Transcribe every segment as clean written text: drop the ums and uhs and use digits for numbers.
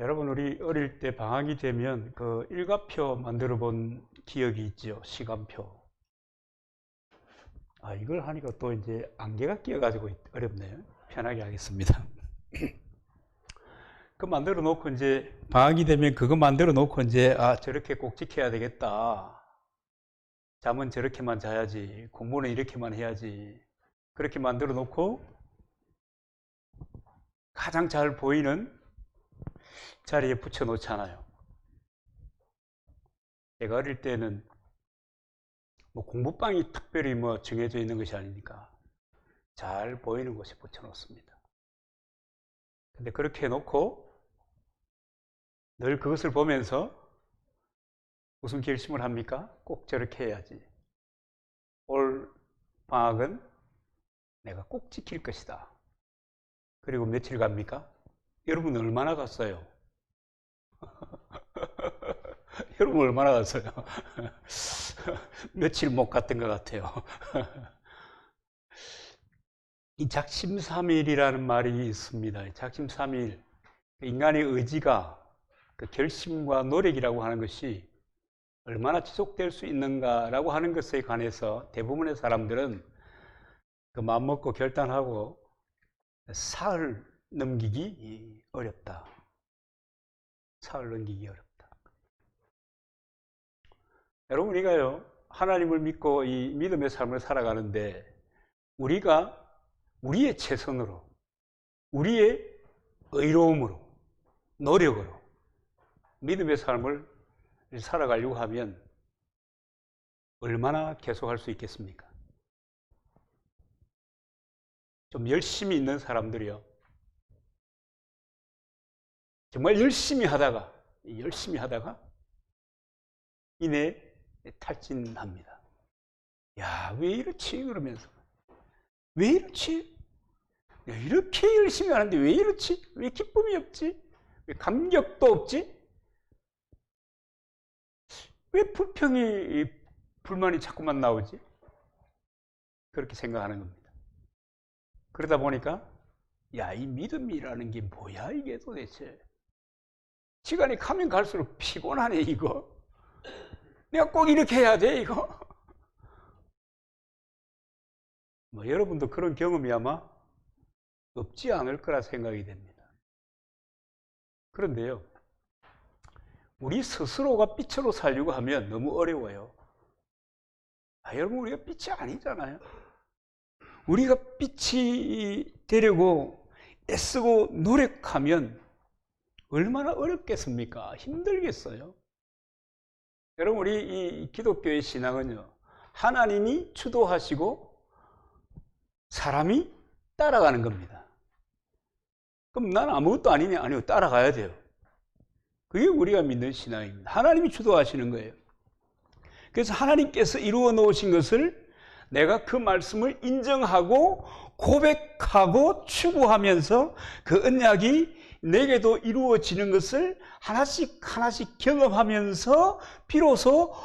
여러분, 우리 어릴 때 방학이 되면 그 일과표 만들어 본 기억이 있죠. 시간표. 이걸 하니까 또 이제 안개가 끼어가지고 어렵네요. 편하게 하겠습니다. 그 만들어 놓고 이제 방학이 되면 그거 만들어 놓고 이제 저렇게 꼭 지켜야 되겠다. 잠은 저렇게만 자야지. 공부는 이렇게만 해야지. 그렇게 만들어 놓고 가장 잘 보이는 자리에 붙여 놓잖아요. 제가 어릴 때는 뭐 공부방이 특별히 뭐 정해져 있는 것이 아니니까 잘 보이는 곳에 붙여 놓습니다. 근데 그렇게 해놓고 늘 그것을 보면서 무슨 결심을 합니까? 꼭 저렇게 해야지. 올 방학은 내가 꼭 지킬 것이다. 그리고 며칠 갑니까? 여러분 얼마나 갔어요? 여러분 얼마나 갔어요? 며칠 못 갔던 것 같아요. 이 작심삼일이라는 말이 있습니다. 작심삼일. 인간의 의지가 그 결심과 노력이라고 하는 것이 얼마나 지속될 수 있는가라고 하는 것에 관해서 대부분의 사람들은 그 마음먹고 결단하고 사흘 넘기기 어렵다. 사흘 넘기기 어렵다. 여러분, 우리가요, 하나님을 믿고 이 믿음의 삶을 살아가는데 우리가 우리의 최선으로, 우리의 의로움으로, 노력으로 믿음의 삶을 살아가려고 하면 얼마나 계속할 수 있겠습니까? 좀 열심히 있는 사람들이요, 정말 열심히 하다가 이내 탈진합니다. 야, 왜 이렇지? 그러면서 왜 이렇지? 야, 이렇게 열심히 하는데 왜 이렇지? 왜 기쁨이 없지? 왜 감격도 없지? 왜 불만이 자꾸만 나오지? 그렇게 생각하는 겁니다. 그러다 보니까 야, 이 믿음이라는 게 뭐야 이게 도대체? 시간이 가면 갈수록 피곤하네 이거. 내가 꼭 이렇게 해야 돼 이거. 뭐 여러분도 그런 경험이 아마 없지 않을 거라 생각이 됩니다. 그런데요, 우리 스스로가 빛으로 살려고 하면 너무 어려워요. 여러분, 우리가 빛이 아니잖아요. 우리가 빛이 되려고 애쓰고 노력하면 얼마나 어렵겠습니까? 힘들겠어요. 여러분, 우리 이 기독교의 신앙은요, 하나님이 주도하시고 사람이 따라가는 겁니다. 그럼 난 아무것도 아니냐? 아니요, 따라가야 돼요. 그게 우리가 믿는 신앙입니다. 하나님이 주도하시는 거예요. 그래서 하나님께서 이루어 놓으신 것을 내가 그 말씀을 인정하고 고백하고 추구하면서 그 언약이 내게도 이루어지는 것을 하나씩 하나씩 경험하면서 비로소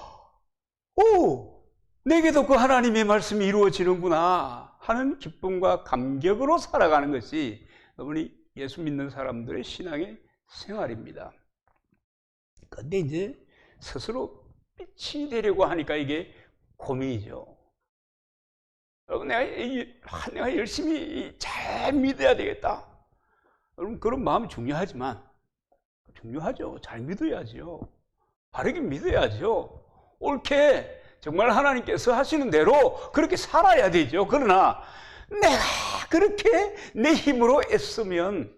내게도 그 하나님의 말씀이 이루어지는구나 하는 기쁨과 감격으로 살아가는 것이 우리 예수 믿는 사람들의 신앙의 생활입니다. 그런데 이제 스스로 빛이 되려고 하니까 이게 고민이죠. 여러분, 내가 열심히 잘 믿어야 되겠다. 여러분, 그런 마음이 중요하죠. 잘 믿어야죠. 바르게 믿어야죠. 옳게 정말 하나님께서 하시는 대로 그렇게 살아야 되죠. 그러나 내가 그렇게 내 힘으로 애쓰면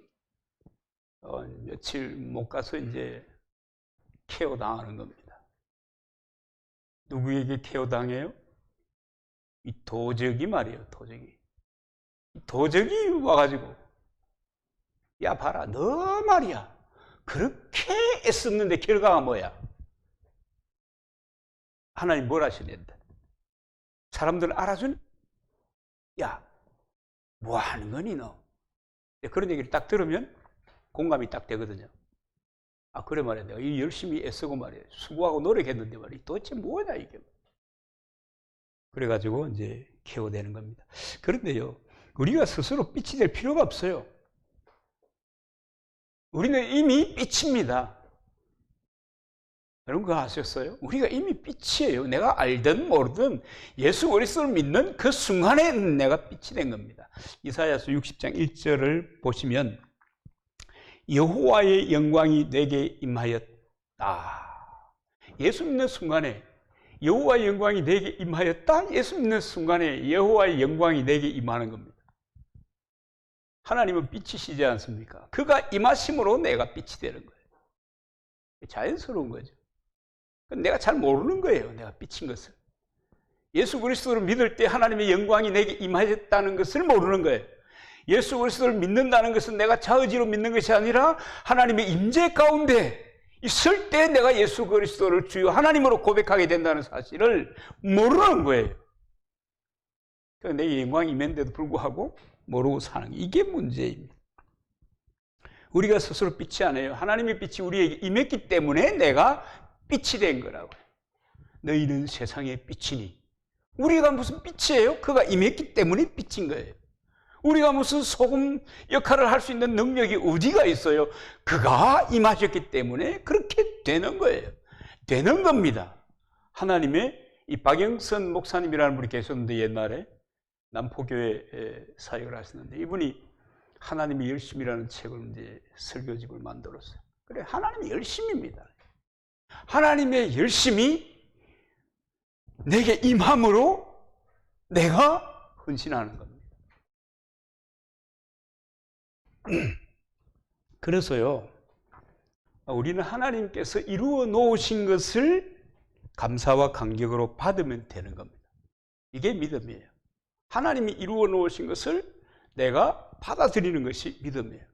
며칠 못 가서 이제 케어 당하는 겁니다. 누구에게 케어 당해요? 이 도적이 말이에요. 도적이 와가지고 야 봐라, 너 말이야 그렇게 애썼는데 결과가 뭐야? 하나님 뭘 하시는데? 사람들 알아준? 야, 뭐 하는 거니 너? 그런 얘기를 딱 들으면 공감이 딱 되거든요. 그래 말이야. 내가 열심히 애쓰고 말이야. 수고하고 노력했는데 말이야. 도대체 뭐냐 이게. 그래가지고 이제 케어되는 겁니다. 그런데요, 우리가 스스로 빛이 될 필요가 없어요. 우리는 이미 빛입니다. 여러분 그거 아셨어요? 우리가 이미 빛이에요. 내가 알든 모르든 예수 그리스도를 믿는 그 순간에 내가 빛이 된 겁니다. 이사야서 60장 1절을 보시면 여호와의 영광이 내게 임하였다. 예수 믿는 순간에 여호와의 영광이 내게 임하였다. 예수 믿는 순간에 여호와의 영광이 내게 임하는 겁니다. 하나님은 빛이시지 않습니까? 그가 임하심으로 내가 빛이 되는 거예요. 자연스러운 거죠. 내가 잘 모르는 거예요. 내가 빛인 것을. 예수 그리스도를 믿을 때 하나님의 영광이 내게 임하였다는 것을 모르는 거예요. 예수 그리스도를 믿는다는 것은 내가 자의지로 믿는 것이 아니라 하나님의 임재 가운데 있을 때 내가 예수 그리스도를 주요 하나님으로 고백하게 된다는 사실을 모르는 거예요. 그러니까 내 영광이 임했는데도 불구하고 모르고 사는 게 이게 문제입니다. 우리가 스스로 빛이 아니에요. 하나님의 빛이 우리에게 임했기 때문에 내가 빛이 된 거라고요. 너희는 세상의 빛이니. 우리가 무슨 빛이에요? 그가 임했기 때문에 빛인 거예요. 우리가 무슨 소금 역할을 할 수 있는 능력이 어디가 있어요? 그가 임하셨기 때문에 그렇게 되는 거예요. 되는 겁니다. 하나님의 이 박영선 목사님이라는 분이 계셨는데 옛날에 남포교회 사역을 하시는데 이분이 하나님의 열심이라는 책을 이제 설교집을 만들었어요. 그래, 하나님의 열심입니다. 하나님의 열심이 내게 임함으로 내가 헌신하는 겁니다. 그래서요, 우리는 하나님께서 이루어 놓으신 것을 감사와 감격으로 받으면 되는 겁니다. 이게 믿음이에요. 하나님이 이루어 놓으신 것을 내가 받아들이는 것이 믿음이에요.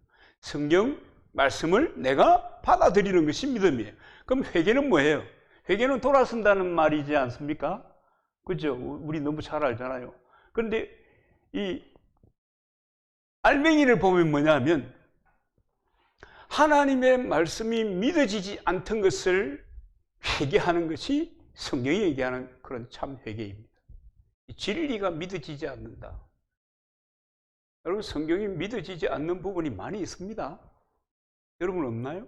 성경 말씀을 내가 받아들이는 것이 믿음이에요. 그럼 회개는 뭐예요? 회개는 돌아선다는 말이지 않습니까? 그죠? 우리 너무 잘 알잖아요. 그런데 이 알맹이를 보면 뭐냐면 하나님의 말씀이 믿어지지 않던 것을 회개하는 것이 성경이 얘기하는 그런 참 회개입니다. 진리가 믿어지지 않는다. 여러분, 성경이 믿어지지 않는 부분이 많이 있습니다. 여러분 없나요?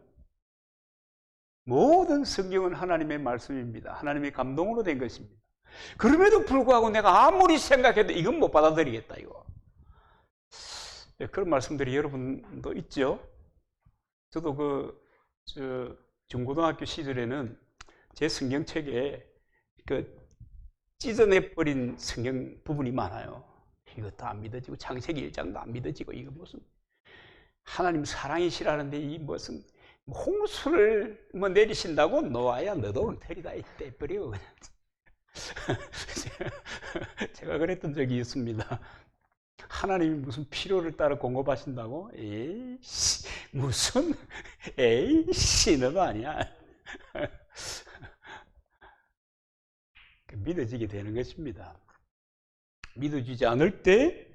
모든 성경은 하나님의 말씀입니다. 하나님의 감동으로 된 것입니다. 그럼에도 불구하고 내가 아무리 생각해도 이건 못 받아들이겠다 이거. 그런 말씀들이 여러분도 있죠. 저도 중고등학교 시절에는 제 성경책에 찢어내버린 성경 부분이 많아요. 이것도 안 믿어지고 창세기 1장도 안 믿어지고 이거 무슨 하나님 사랑이시라는데 이 무슨 홍수를 내리신다고 노아야 너도 엉터리다 이때 버리고 그냥 제가 그랬던 적이 있습니다. 하나님이 무슨 필요를 따라 공급하신다고? 에이씨 무슨 에이씨 너도 아니야. 믿어지게 되는 것입니다. 믿어지지 않을 때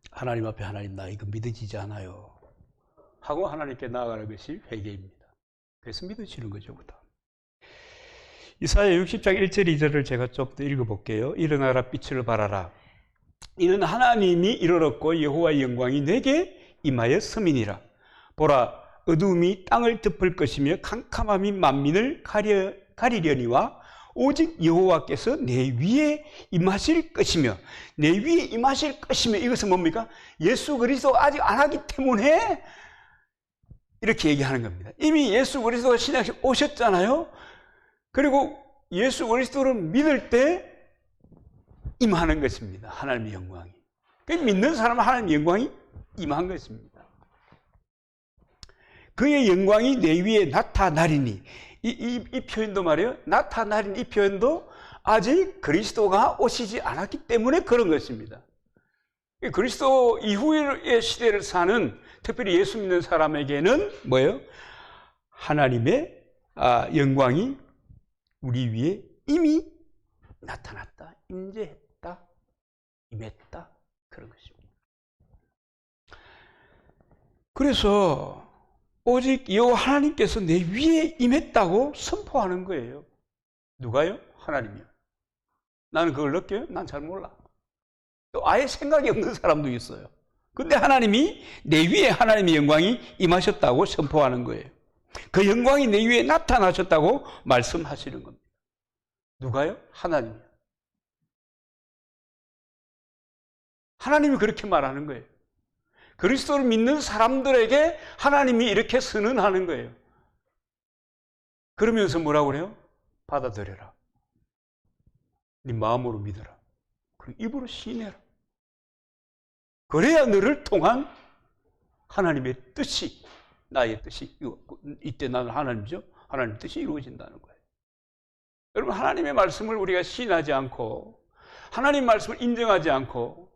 하나님 앞에 하나님 나 이거 믿어지지 않아요 하고 하나님께 나아가는 것이 회개입니다. 그래서 믿어지는 거죠. 이사야 60장 1절 2절을 제가 좀 더 읽어볼게요. 일어나라 빛을 발하라. 이는 하나님이 이르렀고 여호와의 영광이 내게 임하였음이니라. 보라 어두움이 땅을 덮을 것이며 캄캄함이 만민을 가리려니와 오직 여호와께서 내 위에 임하실 것이며 내 위에 임하실 것이며 이것은 뭡니까? 예수 그리스도 아직 안 하기 때문에 이렇게 얘기하는 겁니다. 이미 예수 그리스도가 신약에 오셨잖아요. 그리고 예수 그리스도를 믿을 때 임하는 것입니다. 하나님의 영광이. 믿는 사람은 하나님의 영광이 임한 것입니다. 그의 영광이 내 위에 나타나리니 이 표현도 말이에요. 나타나린 이 표현도 아직 그리스도가 오시지 않았기 때문에 그런 것입니다. 그리스도 이후의 시대를 사는 특별히 예수 믿는 사람에게는 뭐예요? 하나님의 영광이 우리 위에 이미 나타났다, 임재했다, 임했다 그런 것입니다. 그래서 오직 여호와 하나님께서 내 위에 임했다고 선포하는 거예요. 누가요? 하나님이요. 나는 그걸 느껴요? 난 잘 몰라. 또 아예 생각이 없는 사람도 있어요. 근데 하나님이 내 위에 하나님의 영광이 임하셨다고 선포하는 거예요. 그 영광이 내 위에 나타나셨다고 말씀하시는 겁니다. 누가요? 하나님이요. 하나님이 그렇게 말하는 거예요. 그리스도를 믿는 사람들에게 하나님이 이렇게 선언하는 거예요. 그러면서 뭐라고 그래요? 받아들여라. 네 마음으로 믿어라. 그리고 입으로 시인해라. 그래야 너를 통한 하나님의 뜻이, 나의 뜻이, 이때 나는 하나님이죠. 하나님의 뜻이 이루어진다는 거예요. 여러분, 하나님의 말씀을 우리가 시인하지 않고 하나님의 말씀을 인정하지 않고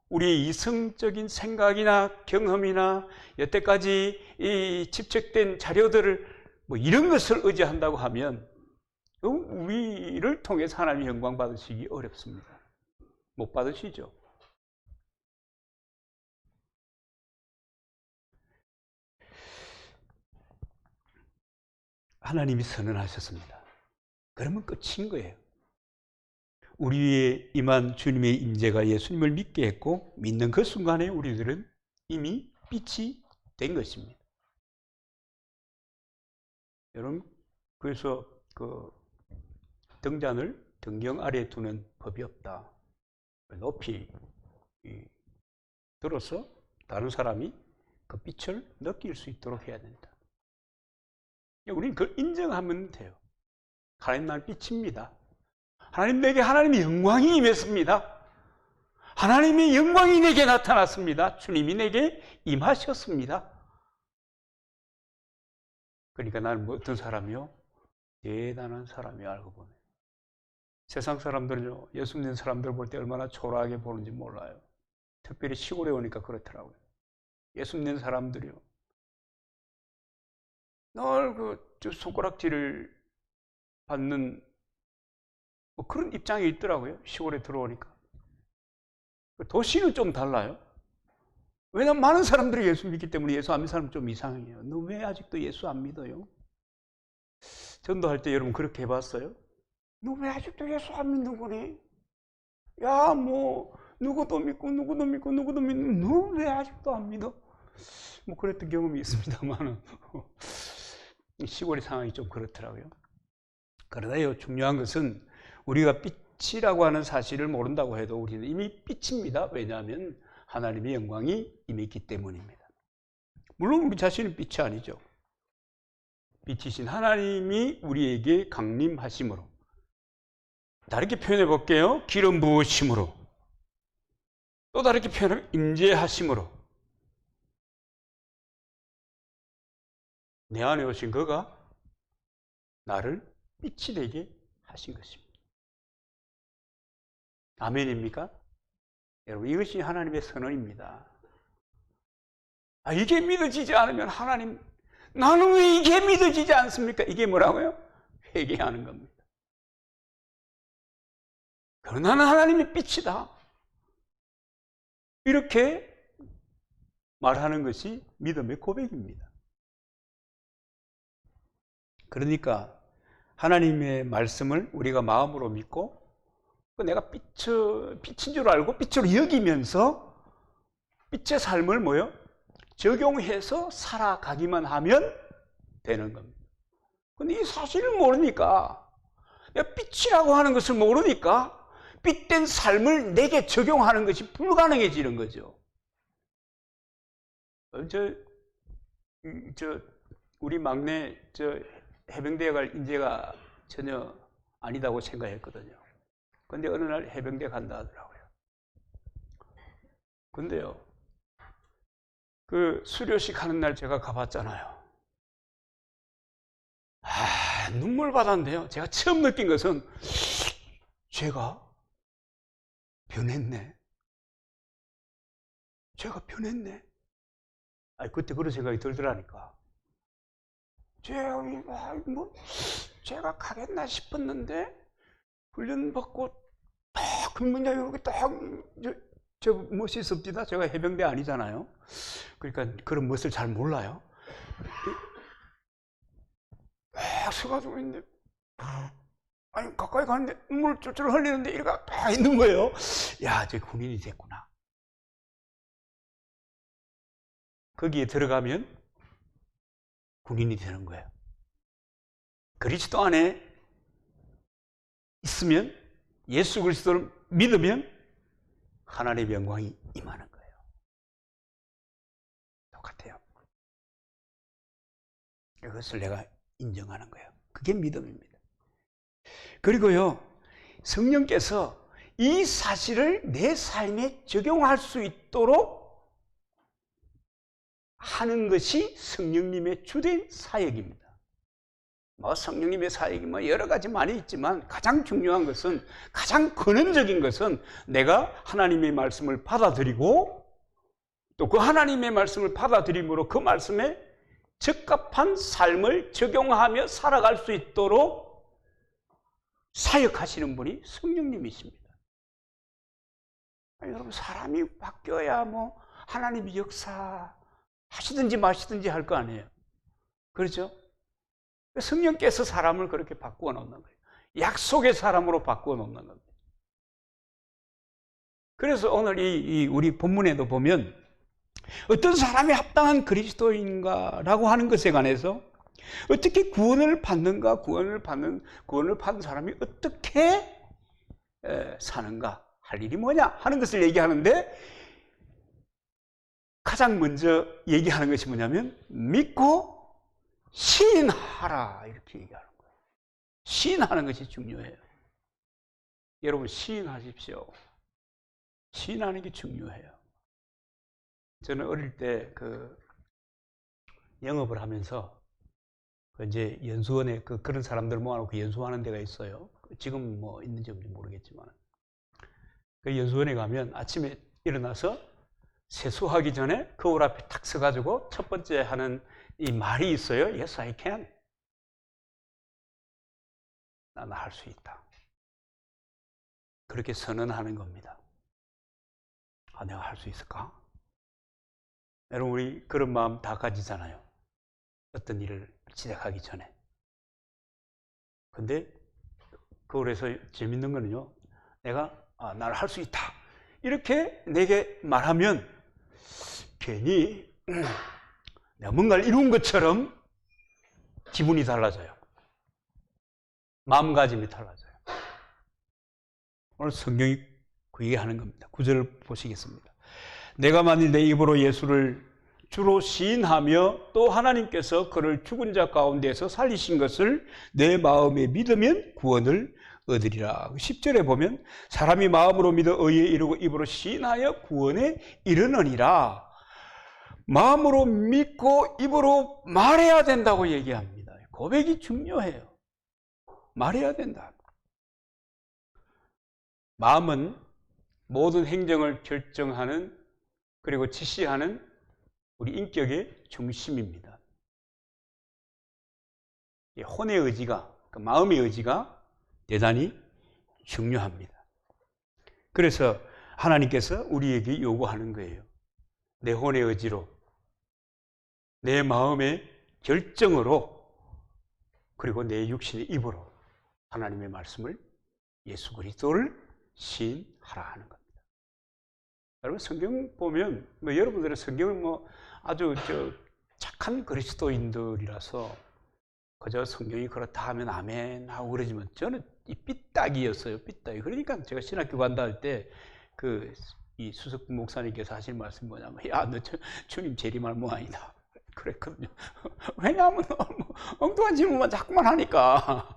우리의 이성적인 생각이나 경험이나 여태까지 이 집적된 자료들을 이런 것을 의지한다고 하면 우리를 통해서 하나님의 영광 받으시기 어렵습니다. 못 받으시죠. 하나님이 선언하셨습니다. 그러면 끝인 거예요. 우리 위에 임한 주님의 임재가 예수님을 믿게 했고 믿는 그 순간에 우리들은 이미 빛이 된 것입니다. 여러분, 그래서 그 등잔을 등경 아래에 두는 법이 없다. 높이 들어서 다른 사람이 그 빛을 느낄 수 있도록 해야 된다. 우리는 그걸 인정하면 돼요. 하나님 나는 빛입니다. 하나님 내게 하나님의 영광이 임했습니다. 하나님의 영광이 내게 나타났습니다. 주님이 내게 임하셨습니다. 그러니까 나는 어떤 사람이요? 대단한 사람이 알고 보면. 세상 사람들은요, 예수 믿는 사람들 볼 때 얼마나 초라하게 보는지 몰라요. 특별히 시골에 오니까 그렇더라고요. 예수 믿는 사람들이요, 늘 그 손가락질을 받는 그런 입장이 있더라고요. 시골에 들어오니까. 도시는 좀 달라요. 왜냐하면 많은 사람들이 예수 믿기 때문에 예수 안 믿는 사람은 좀 이상해요. 너 왜 아직도 예수 안 믿어요? 전도할 때 여러분 그렇게 해봤어요? 너 왜 아직도 예수 안 믿는 거니? 야, 누구도 믿고 누구도 믿고 누구도 믿는, 너 왜 아직도 안 믿어? 그랬던 경험이 있습니다만 시골의 상황이 좀 그렇더라고요. 그러나요, 중요한 것은 우리가 빛이라고 하는 사실을 모른다고 해도 우리는 이미 빛입니다. 왜냐하면 하나님의 영광이 임했기 때문입니다. 물론 우리 자신은 빛이 아니죠. 빛이신 하나님이 우리에게 강림하심으로, 다르게 표현해 볼게요. 기름 부으심으로, 또 다르게 표현하면 임재하심으로 내 안에 오신 그가 나를 빛이 되게 하신 것입니다. 아멘입니까? 여러분, 이것이 하나님의 선언입니다. 이게 믿어지지 않으면 하나님, 나는 왜 이게 믿어지지 않습니까? 이게 뭐라고요? 회개하는 겁니다. 그러나 나는 하나님의 빛이다. 이렇게 말하는 것이 믿음의 고백입니다. 그러니까 하나님의 말씀을 우리가 마음으로 믿고 내가 빛인 줄 알고 빛으로 여기면서 빛의 삶을 적용해서 살아가기만 하면 되는 겁니다. 근데 이 사실을 모르니까, 내가 빛이라고 하는 것을 모르니까 빛된 삶을 내게 적용하는 것이 불가능해지는 거죠. 우리 막내 해병대에 갈 인재가 전혀 아니다고 생각했거든요. 근데 어느 날 해병대 간다 하더라고요. 근데요, 그 수료식 하는 날 제가 가봤잖아요. 눈물 받았는데요. 제가 처음 느낀 것은 제가 변했네. 제가 변했네. 그때 그런 생각이 들더라니까. 제가 가겠나 싶었는데 훈련받고 딱 근무장 이렇게 딱 저 멋있습니다. 제가 해병대 아니잖아요. 그러니까 그런 멋을 잘 몰라요. 서가지고 있는데 가까이 가는데 눈물 쫄쫄 흘리는데 이렇게 딱 있는 거예요. 야, 저 군인이 됐구나. 거기에 들어가면 군인이 되는 거예요. 그리스도 안에 있으면, 예수 그리스도를 믿으면 하나님의 영광이 임하는 거예요. 똑같아요. 이것을 내가 인정하는 거예요. 그게 믿음입니다. 그리고요, 성령께서 이 사실을 내 삶에 적용할 수 있도록 하는 것이 성령님의 주된 사역입니다. 성령님의 사역이 여러 가지 많이 있지만 가장 중요한 것은, 가장 근원적인 것은 내가 하나님의 말씀을 받아들이고 또 그 하나님의 말씀을 받아들임으로 그 말씀에 적합한 삶을 적용하며 살아갈 수 있도록 사역하시는 분이 성령님이십니다. 아니, 여러분, 사람이 바뀌어야 하나님이 역사 하시든지 마시든지 할 거 아니에요. 그렇죠? 성령께서 사람을 그렇게 바꾸어 놓는 거예요. 약속의 사람으로 바꾸어 놓는 겁니다. 그래서 오늘 우리 본문에도 보면 어떤 사람이 합당한 그리스도인가라고 하는 것에 관해서 어떻게 구원을 받는가, 구원을 받은 사람이 어떻게 사는가, 할 일이 뭐냐 하는 것을 얘기하는데, 가장 먼저 얘기하는 것이 뭐냐면 믿고 시인하라, 이렇게 얘기하는 거예요. 시인하는 것이 중요해요. 여러분, 시인하십시오. 시인하는 게 중요해요. 저는 어릴 때 영업을 하면서 이제 연수원에 그런 사람들 모아놓고 연수하는 데가 있어요. 지금 있는지 없는지 모르겠지만, 그 연수원에 가면 아침에 일어나서 세수하기 전에 거울 앞에 탁 서가지고 첫 번째 하는 이 말이 있어요. Yes, I can. 나는 할 수 있다. 그렇게 선언하는 겁니다. 내가 할 수 있을까? 여러분, 우리 그런 마음 다 가지잖아요. 어떤 일을 시작하기 전에. 근데 그래서 재밌는 거는요, 내가 나를 할 수 있다, 이렇게 내게 말하면 괜히 내가 뭔가를 이룬 것처럼 기분이 달라져요. 마음가짐이 달라져요. 오늘 성경이 그 얘기하는 겁니다. 9절을 보시겠습니다. 내가 만일 내 입으로 예수를 주로 시인하며 또 하나님께서 그를 죽은 자 가운데서 살리신 것을 내 마음에 믿으면 구원을 얻으리라. 10절에 보면 사람이 마음으로 믿어 의에 이르고 입으로 시인하여 구원에 이르느니라. 마음으로 믿고 입으로 말해야 된다고 얘기합니다. 고백이 중요해요. 말해야 된다. 마음은 모든 행정을 결정하는, 그리고 지시하는 우리 인격의 중심입니다. 혼의 의지가, 마음의 의지가 대단히 중요합니다. 그래서 하나님께서 우리에게 요구하는 거예요. 내 혼의 의지로, 내 마음의 결정으로, 그리고 내 육신의 입으로 하나님의 말씀을, 예수 그리스도를 시인하라 하는 겁니다. 여러분, 성경 보면 여러분들은 성경을 아주 착한 그리스도인들이라서 그저 성경이 그렇다 하면 아멘 하고 그러지만, 저는 이 삐딱이었어요. 삐딱이. 그러니까 제가 신학교 간다 할 때 이 수석 목사님께서 하실 말씀이 뭐냐면, 야, 너 주님 재림할 모양이다, 그랬거든요. 왜냐하면 엉뚱한 질문만 자꾸만 하니까.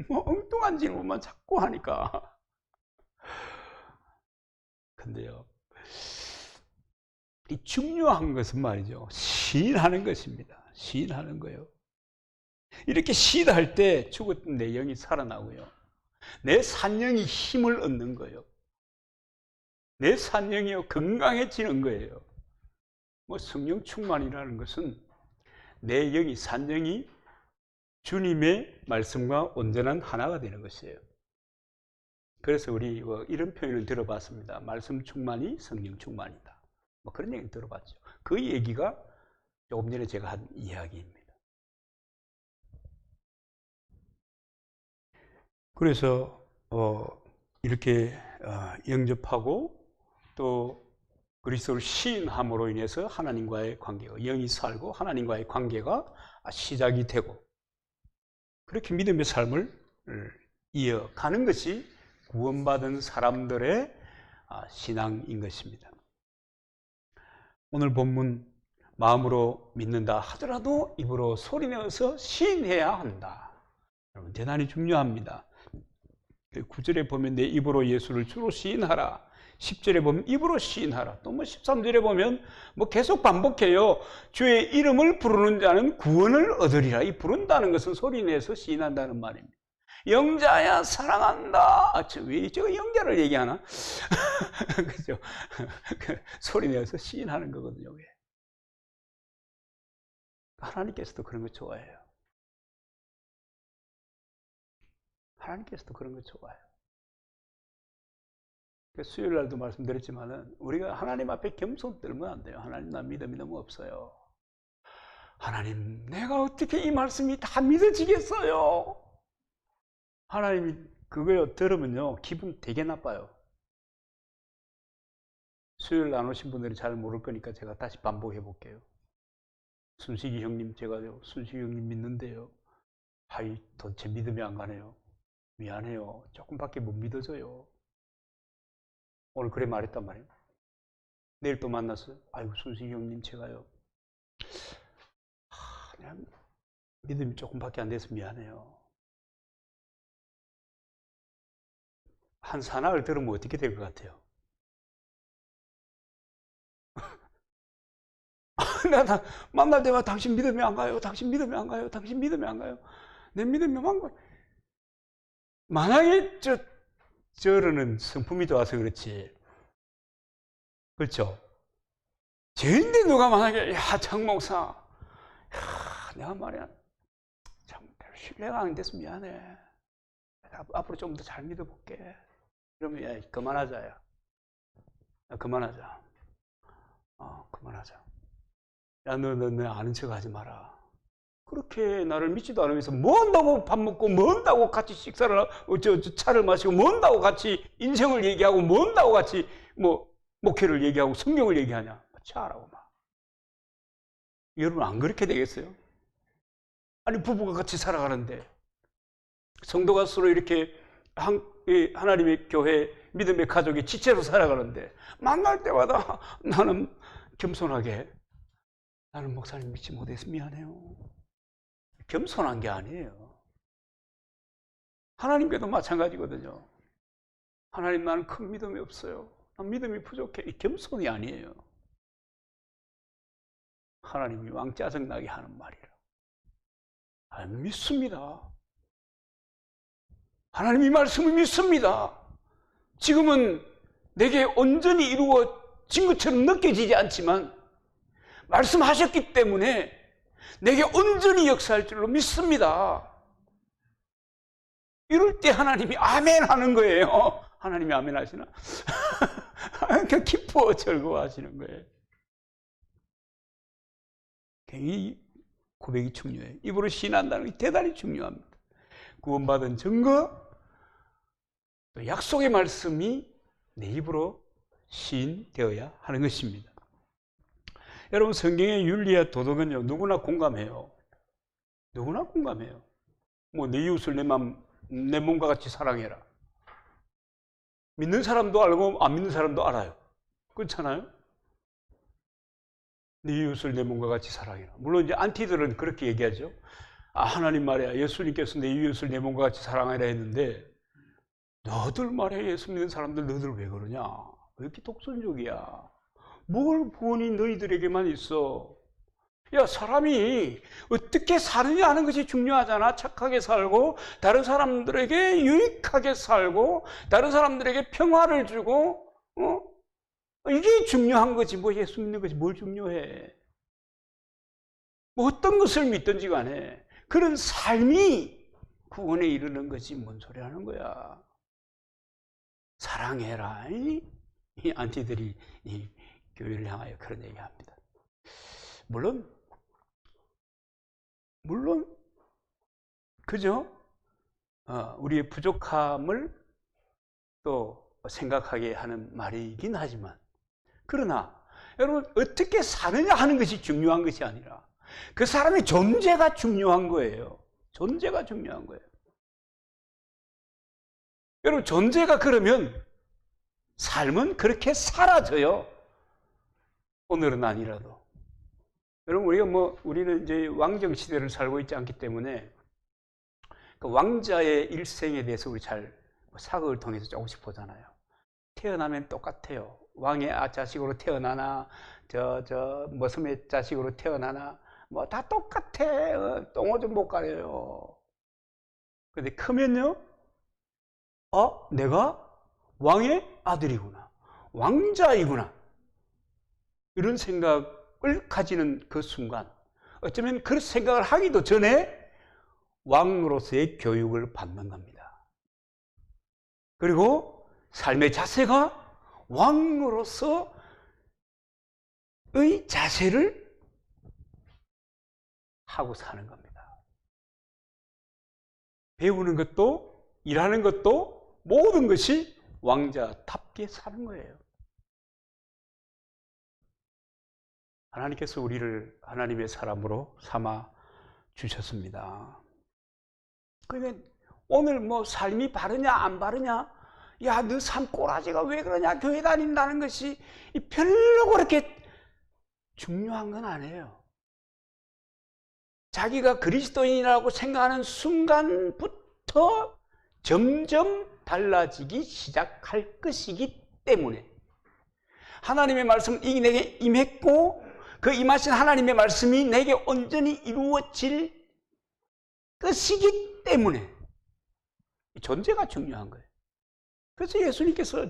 엉뚱한 질문만 자꾸 하니까. 근데요, 이 중요한 것은 말이죠, 시인하는 것입니다. 시인하는 거예요. 이렇게 시인할 때 죽었던 내 영이 살아나고요, 내 산영이 힘을 얻는 거예요. 내 산영이요, 건강해지는 거예요. 성령 충만이라는 것은 내 영이, 산영이 주님의 말씀과 온전한 하나가 되는 것이에요. 그래서 우리 이런 표현을 들어봤습니다. 말씀 충만이 성령 충만이다. 그런 얘기 들어봤죠. 그 얘기가 조금 전에 제가 한 이야기입니다. 그래서 이렇게 영접하고 또 그리스도를 시인함으로 인해서 하나님과의 관계가, 영이 살고 하나님과의 관계가 시작이 되고, 그렇게 믿음의 삶을 이어가는 것이 구원받은 사람들의 신앙인 것입니다. 오늘 본문, 마음으로 믿는다 하더라도 입으로 소리내어서 시인해야 한다. 여러분, 대단히 중요합니다. 9절에 보면 내 입으로 예수를 주로 시인하라. 10절에 보면 입으로 시인하라. 또 13절에 보면 계속 반복해요. 주의 이름을 부르는 자는 구원을 얻으리라. 이 부른다는 것은 소리내서 시인한다는 말입니다. 영자야 사랑한다. 왜 저 영자를 얘기하나? 그죠? 소리내서 시인하는 거거든요. 왜? 하나님께서도 그런 거 좋아해요. 하나님께서도 그런 거 좋아해요. 수요일 날도 말씀드렸지만은 우리가 하나님 앞에 겸손 떨면 안 돼요. 하나님, 나 믿음이 너무 없어요. 하나님, 내가 어떻게 이 말씀이 다 믿어지겠어요? 하나님이 그거 들으면요, 기분 되게 나빠요. 수요일 안 오신 분들이 잘 모를 거니까 제가 다시 반복해 볼게요. 순식이 형님, 제가요, 순식이 형님 믿는데요, 도대체 믿음이 안 가네요. 미안해요. 조금밖에 못 믿어져요. 오늘 그래 말했단 말이에요. 내일 또 만났어요. 아이고, 순식이 형님, 제가요, 그냥 믿음이 조금밖에 안 돼서 미안해요. 한 사나흘 들으면 어떻게 될 것 같아요? 내가 만날 때마다 당신 믿음이 안 가요. 당신 믿음이 안 가요. 당신 믿음이 안 가요. 내 믿음이 안 가요. 만약에 저러는 성품이 좋아서 그렇지. 그렇죠? 제인데 누가 만약에, 야, 장 목사, 내가 말이야, 참 신뢰가 안 돼서 미안해. 앞으로 좀 더 잘 믿어볼게. 그러면, 야, 그만하자, 야. 그만하자. 그만하자. 야, 너 아는 척 하지 마라. 그렇게 나를 믿지도 않으면서 뭐 한다고 밥 먹고, 뭐 한다고 같이 식사를 하고, 차를 마시고, 뭐 한다고 같이 인생을 얘기하고, 뭐 한다고 같이 목회를 얘기하고 성경을 얘기하냐. 차라고 막. 여러분, 안 그렇게 되겠어요? 아니, 부부가 같이 살아가는데 성도가 서로 이렇게 하나님의 교회, 믿음의 가족의 지체로 살아가는데 만날 때마다 나는 겸손하게, 나는 목사님 믿지 못해서 미안해요. 겸손한 게 아니에요. 하나님께도 마찬가지거든요. 하나님, 나는 큰 믿음이 없어요. 난 믿음이 부족해. 이 겸손이 아니에요. 하나님이 왕 짜증나게 하는 말이라. 안 믿습니다. 하나님이 말씀을 믿습니다. 지금은 내게 온전히 이루어진 것처럼 느껴지지 않지만 말씀하셨기 때문에 내게 온전히 역사할 줄로 믿습니다. 이럴 때 하나님이 아멘 하는 거예요. 하나님이 아멘 하시나? 그냥 기뻐 즐거워하시는 거예요. 이 고백이 중요해요. 입으로 시인한다는 게 대단히 중요합니다. 구원받은 증거, 또 약속의 말씀이 내 입으로 시인되어야 하는 것입니다. 여러분, 성경의 윤리와 도덕은요, 누구나 공감해요. 누구나 공감해요. 내 이웃을 내 몸과 같이 사랑해라. 믿는 사람도 알고 안 믿는 사람도 알아요. 그렇잖아요? 네 이웃을 내 몸과 같이 사랑해라. 물론 이제 안티들은 그렇게 얘기하죠. 하나님 말이야, 예수님께서 내 이웃을 내 몸과 같이 사랑하라 했는데 너들 말이야, 예수 믿는 사람들 너들 왜 그러냐? 왜 이렇게 독선적이야? 뭘 구원이 너희들에게만 있어? 야, 사람이 어떻게 사느냐 하는 것이 중요하잖아. 착하게 살고 다른 사람들에게 유익하게 살고 다른 사람들에게 평화를 주고 이게 중요한 거지. 예수 믿는 것이 뭘 중요해? 어떤 것을 믿든지 간에 그런 삶이 구원에 이르는 거지. 뭔 소리 하는 거야? 사랑해라. 이 안티들이 이 교회를 향하여 그런 얘기합니다. 물론 그죠? 우리의 부족함을 또 생각하게 하는 말이긴 하지만, 그러나 여러분, 어떻게 사느냐 하는 것이 중요한 것이 아니라 그 사람의 존재가 중요한 거예요. 존재가 중요한 거예요. 여러분, 존재가 그러면 삶은 그렇게 사라져요. 오늘은 아니라도. 여러분, 우리는 이제 왕정 시대를 살고 있지 않기 때문에 그 왕자의 일생에 대해서 우리 잘 사극을 통해서 조금씩 보잖아요. 태어나면 똑같아요. 왕의 자식으로 태어나나, 머슴의 자식으로 태어나나, 뭐 다 똑같아. 똥오줌 못 가려요. 근데 크면요, 내가 왕의 아들이구나. 왕자이구나. 이런 생각을 가지는 그 순간, 어쩌면 그런 생각을 하기도 전에 왕으로서의 교육을 받는 겁니다. 그리고 삶의 자세가 왕으로서의 자세를 하고 사는 겁니다. 배우는 것도, 일하는 것도, 모든 것이 왕자답게 사는 거예요. 하나님께서 우리를 하나님의 사람으로 삼아 주셨습니다. 그러면 오늘 뭐 삶이 바르냐 안 바르냐, 야, 너 삶 꼬라지가 왜 그러냐, 교회 다닌다는 것이 별로 그렇게 중요한 건 아니에요. 자기가 그리스도인이라고 생각하는 순간부터 점점 달라지기 시작할 것이기 때문에, 하나님의 말씀은 내게 임했고 그 임하신 하나님의 말씀이 내게 온전히 이루어질 것이기 때문에 존재가 중요한 거예요. 그래서 예수님께서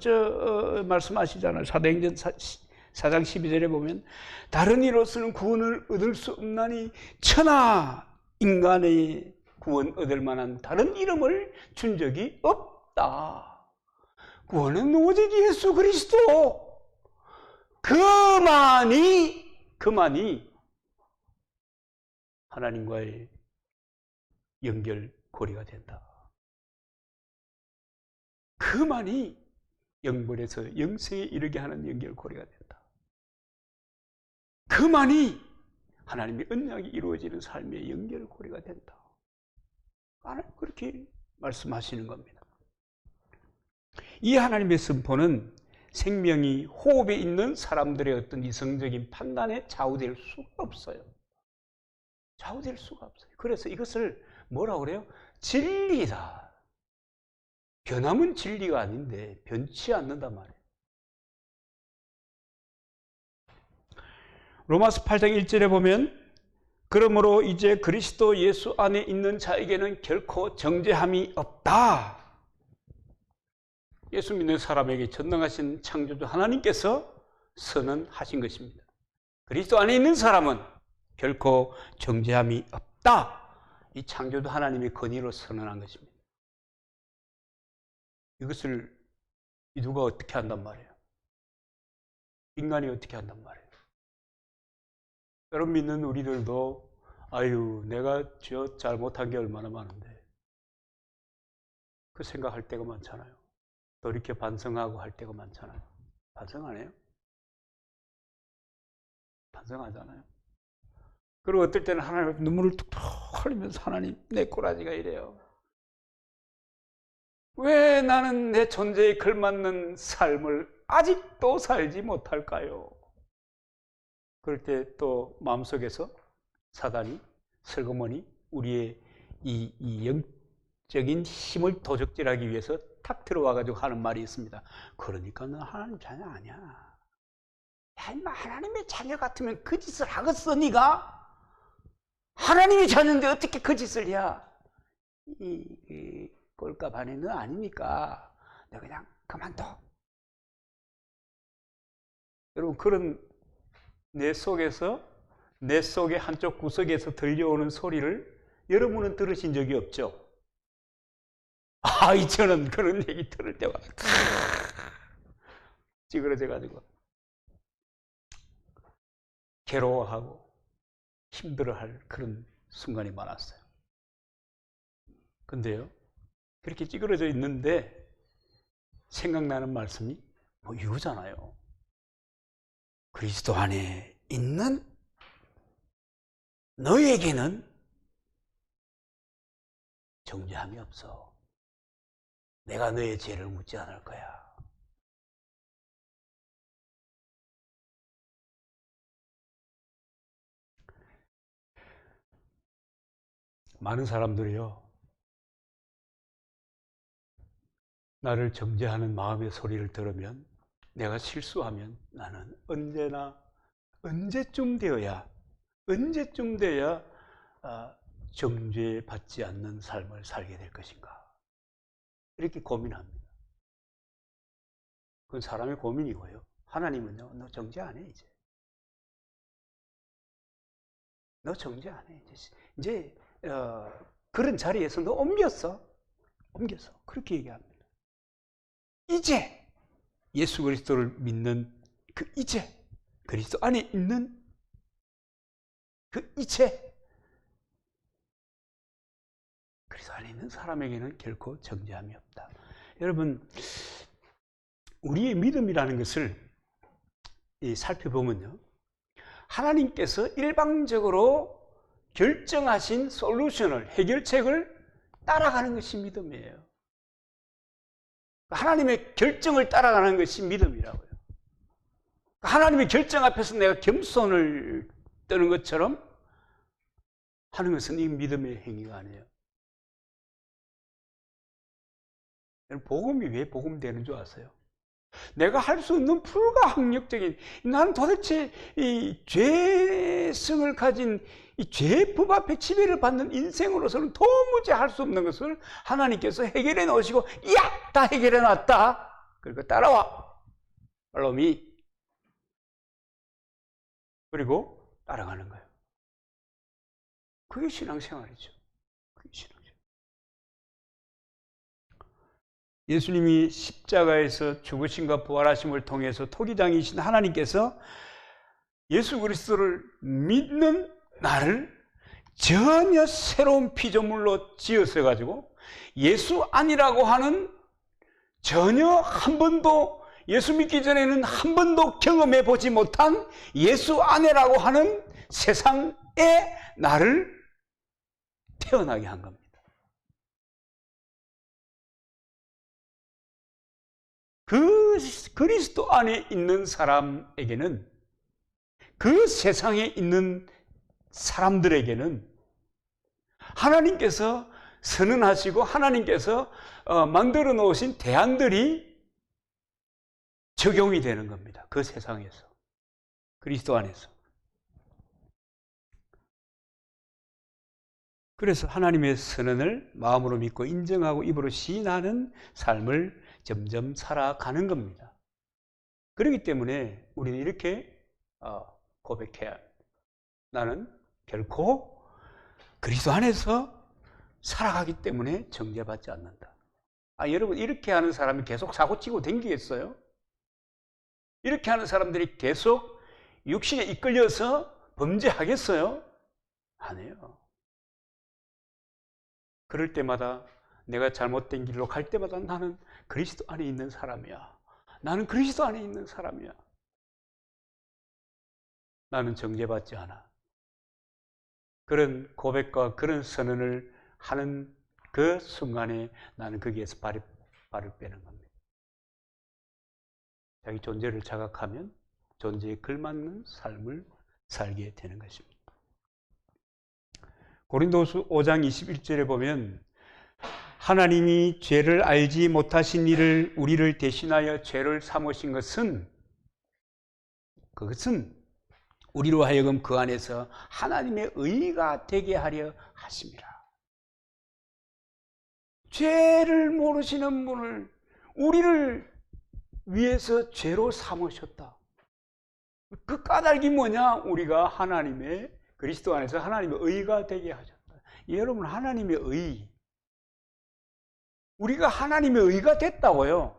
말씀하시잖아요. 사도행전 4장 12절에 보면, 다른 이로서는 구원을 얻을 수 없나니 천하 인간의 구원 얻을 만한 다른 이름을 준 적이 없다. 구원은 오직 예수 그리스도. 그만이 하나님과의 연결고리가 된다. 그만이 영벌에서 영생에 이르게 하는 연결고리가 된다. 그만이 하나님의 언약이 이루어지는 삶의 연결고리가 된다. 하나님 그렇게 말씀하시는 겁니다. 이 하나님의 선포는 생명이 호흡에 있는 사람들의 어떤 이성적인 판단에 좌우될 수가 없어요. 좌우될 수가 없어요. 그래서 이것을 뭐라고 그래요? 진리다. 변함은 진리가 아닌데 변치 않는단 말이에요. 로마서 8장 1절에 보면, 그러므로 이제 그리스도 예수 안에 있는 자에게는 결코 정죄함이 없다. 예수 믿는 사람에게 전능하신 창조주 하나님께서 선언하신 것입니다. 그리스도 안에 있는 사람은 결코 정죄함이 없다. 이 창조주 하나님의 권위로 선언한 것입니다. 이것을 누가 어떻게 한단 말이에요? 인간이 어떻게 한단 말이에요? 여러분 믿는 우리들도 내가 잘못한 게 얼마나 많은데, 그 생각할 때가 많잖아요. 돌이켜 반성하고 할 때가 많잖아요. 반성 안 해요? 반성하잖아요. 그리고 어떨 때는 하나님 눈물을 툭툭 흘리면서, 하나님 내 꼬라지가 이래요. 왜 나는 내 존재에 걸맞는 삶을 아직도 살지 못할까요? 그럴 때 또 마음속에서 사단이 슬그머니 우리의 이 영적인 힘을 도적질하기 위해서 탁 들어와가지고 하는 말이 있습니다. 그러니까 너 하나님 자녀 아니야. 야, 임마, 하나님의 자녀 같으면 그 짓을 하겠어, 네가? 하나님의 자녀인데 어떻게 그 짓을 해야? 이 꼴값 안에는 아니니까 너 그냥 그만둬. 여러분, 그런 내 속의 한쪽 구석에서 들려오는 소리를 여러분은 들으신 적이 없죠? 저는 그런 얘기 들을 때마다 찌그러져가지고 괴로워하고 힘들어할 그런 순간이 많았어요. 근데요, 그렇게 찌그러져 있는데 생각나는 말씀이 이거잖아요. 그리스도 안에 있는 너에게는 정죄함이 없어. 내가 너의 죄를 묻지 않을 거야. 많은 사람들이요, 나를 정죄하는 마음의 소리를 들으면, 내가 실수하면 나는 언제쯤 되어야 정죄받지 않는 삶을 살게 될 것인가, 이렇게 고민합니다. 그건 사람의 고민이고요. 하나님은요, 너 정죄 안 해, 이제. 너 정죄 안 해. 이제 그런 자리에서 너 옮겼어. 그렇게 얘기합니다. 이제 예수 그리스도를 믿는 그 이제, 그리스도 안에 있는 그 이제, 그리스도 안에 있는 사람에게는 결코 정죄함이 없다. 여러분, 우리의 믿음이라는 것을 살펴보면요, 하나님께서 일방적으로 결정하신 솔루션을, 해결책을 따라가는 것이 믿음이에요. 하나님의 결정을 따라가는 것이 믿음이라고요. 하나님의 결정 앞에서 내가 겸손을 떠는 것처럼 하는 것은 이 믿음의 행위가 아니에요. 복음이 왜 복음되는 줄 아세요? 내가 할 수 없는 불가항력적인, 난 도대체 이 죄성을 가진 이 죄법 앞에 지배를 받는 인생으로서는 도무지 할 수 없는 것을 하나님께서 해결해 놓으시고, 야! 다 해결해 놨다! 그러니까 따라와! 팔로미. 그리고 따라가는 거예요. 그게 신앙생활이죠. 그게 신앙생활. 예수님이 십자가에서 죽으심과 부활하심을 통해서 토기장이신 하나님께서 예수 그리스도를 믿는 나를 전혀 새로운 피조물로 지어서 가지고, 예수 아니라고 하는, 전혀 한 번도 예수 믿기 전에는 한 번도 경험해 보지 못한 예수 아내라고 하는 세상에 나를 태어나게 한 겁니다. 그 그리스도 안에 있는 사람에게는, 그 세상에 있는 사람들에게는 하나님께서 선언하시고 하나님께서 만들어 놓으신 대안들이 적용이 되는 겁니다. 그 세상에서, 그리스도 안에서. 그래서 하나님의 선언을 마음으로 믿고 인정하고 입으로 시인하는 삶을 점점 살아가는 겁니다. 그렇기 때문에 우리는 이렇게 고백해야 합니다. 나는 결코 그리스도 안에서 살아가기 때문에 정죄받지 않는다. 여러분, 이렇게 하는 사람이 계속 사고치고 다니겠어요? 이렇게 하는 사람들이 계속 육신에 이끌려서 범죄하겠어요? 안 해요. 그럴 때마다, 내가 잘못된 길로 갈 때마다 나는 그리스도 안에 있는 사람이야. 나는 그리스도 안에 있는 사람이야. 나는 정죄받지 않아. 그런 고백과 그런 선언을 하는 그 순간에 나는 거기에서 발을 빼는 겁니다. 자기 존재를 자각하면 존재에 걸맞는 삶을 살게 되는 것입니다. 고린도서 5장 21절에 보면, 하나님이 죄를 알지 못하신 이를 우리를 대신하여 죄를 삼으신 것은, 그것은 우리로 하여금 그 안에서 하나님의 의가 되게 하려 하심이라. 죄를 모르시는 분을 우리를 위해서 죄로 삼으셨다. 그 까닭이 뭐냐? 우리가 하나님의, 그리스도 안에서 하나님의 의가 되게 하셨다. 여러분, 하나님의 의, 우리가 하나님의 의가 됐다고요.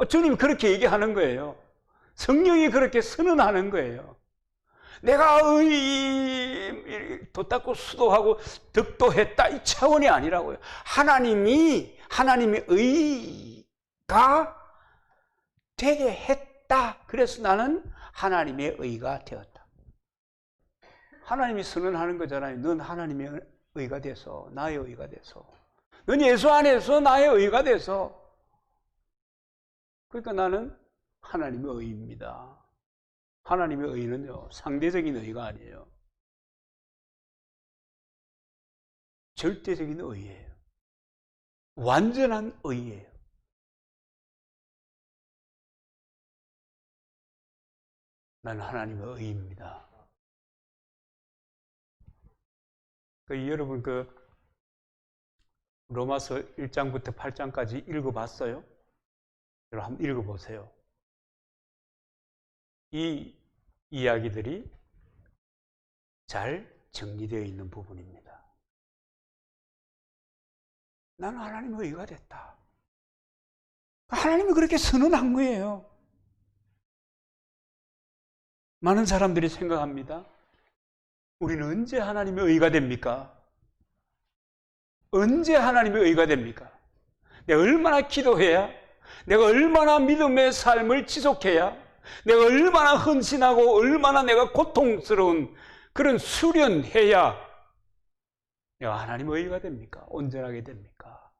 주님이 그렇게 얘기하는 거예요. 성령이 그렇게 선언하는 거예요. 내가 도 닦고 수도하고 덕도했다, 이 차원이 아니라고요. 하나님의 의가 되게 했다. 그래서 나는 하나님의 의가 되었다. 하나님이 선언하는 거잖아요. 넌 하나님의 의가 돼서, 나의 의가 돼서, 넌 예수 안에서 나의 의가 돼서, 그러니까 나는 하나님의 의입니다. 하나님의 의는요, 상대적인 의가 아니에요. 절대적인 의예요. 완전한 의예요. 나는 하나님의 의입니다. 여러분 로마서 1장부터 8장까지 읽어봤어요? 여러분 한번 읽어보세요. 이 이야기들이 잘 정리되어 있는 부분입니다. 나는 하나님의 의가 됐다. 하나님이 그렇게 선언한 거예요. 많은 사람들이 생각합니다. 우리는 언제 하나님의 의가 됩니까? 언제 하나님의 의가 됩니까? 내가 얼마나 기도해야? 내가 얼마나 믿음의 삶을 지속해야? 내가 얼마나 헌신하고 얼마나 내가 고통스러운 그런 수련해야 내가 하나님의 의가 됩니까? 온전하게 됩니까?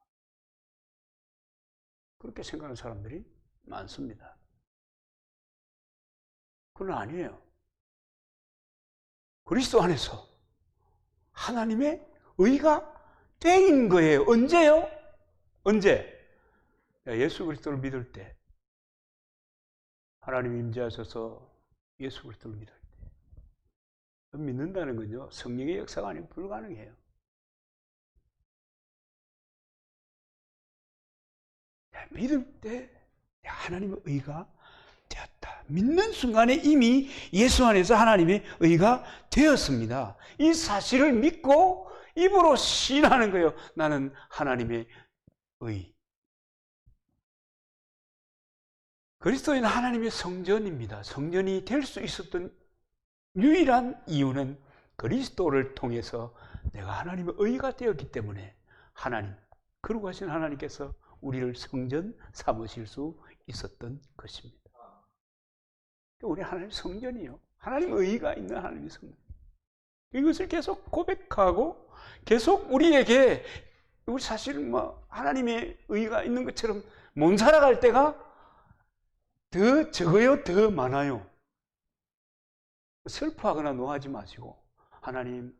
그렇게 생각하는 사람들이 많습니다. 그건 아니에요. 그리스도 안에서 하나님의 의가 된 거예요. 언제요? 언제? 예수 그리스도를 믿을 때. 하나님 임재하셔서 예수 그리스도를 믿을 때. 믿는다는 건요, 성령의 역사가 아니면 불가능해요. 믿을 때 하나님의 의가 되었다. 믿는 순간에 이미 예수 안에서 하나님의 의가 되었습니다. 이 사실을 믿고 입으로 시인하는 거예요. 나는 하나님의 의. 그리스도인 하나님의 성전입니다. 성전이 될 수 있었던 유일한 이유는 그리스도를 통해서 내가 하나님의 의가 되었기 때문에 하나님, 거룩하신 하나님께서 우리를 성전 삼으실 수 있었던 것입니다. 우리 하나님 성전이요. 하나님의 의가 있는 하나님의 성전. 이것을 계속 고백하고 계속 우리에게 우리 사실 하나님의 의가 있는 것처럼 못 살아갈 때가 더 적어요, 더 많아요. 슬퍼하거나 노하지 마시고 하나님,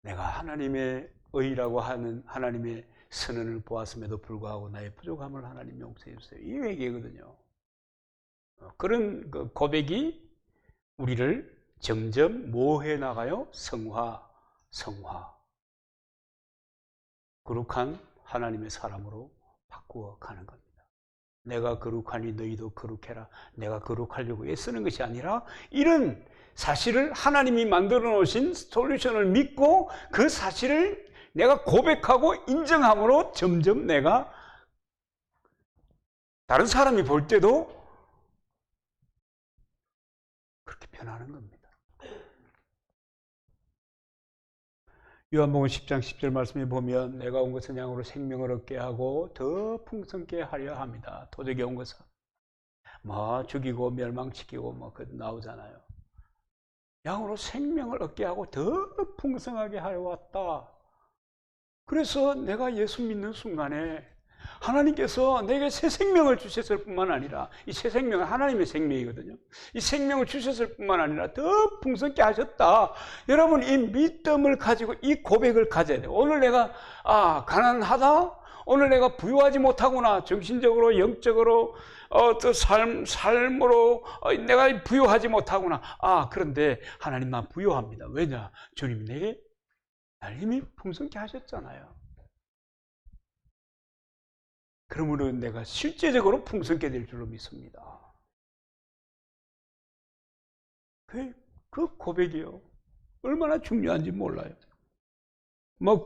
내가 하나님의 의라고 하는 하나님의 선언을 보았음에도 불구하고 나의 부족함을 하나님 용서해 주세요. 이 얘기거든요. 그런 고백이 우리를 점점 뭐 해나가요? 성화. 거룩한 하나님의 사람으로 바꾸어 가는 겁니다. 내가 거룩하니 너희도 거룩해라. 내가 거룩하려고 애쓰는 것이 아니라 이런 사실을 하나님이 만들어 놓으신 솔루션을 믿고 그 사실을 내가 고백하고 인정함으로 점점 내가 다른 사람이 볼 때도 그렇게 변하는 겁니다. 요한복음 10장 10절 말씀에 보면 내가 온 것은 양으로 생명을 얻게 하고 더 풍성케 하려 합니다. 도적이 온 것은 죽이고 멸망시키고 그 나오잖아요. 양으로 생명을 얻게 하고 더 풍성하게 하여 왔다. 그래서 내가 예수 믿는 순간에 하나님께서 내게 새 생명을 주셨을 뿐만 아니라 이 새 생명은 하나님의 생명이거든요. 이 생명을 주셨을 뿐만 아니라 더 풍성케 하셨다. 여러분 이 믿음을 가지고 이 고백을 가져야 돼요. 오늘 내가 가난하다? 오늘 내가 부유하지 못하구나. 정신적으로 영적으로 또 삶으로 내가 부유하지 못하구나. 그런데 하나님 난 부유합니다. 왜냐? 주님이 내게 날 이미 풍성케 하셨잖아요. 그러므로 내가 실제적으로 풍성케 될 줄로 믿습니다. 그 고백이요. 얼마나 중요한지 몰라요.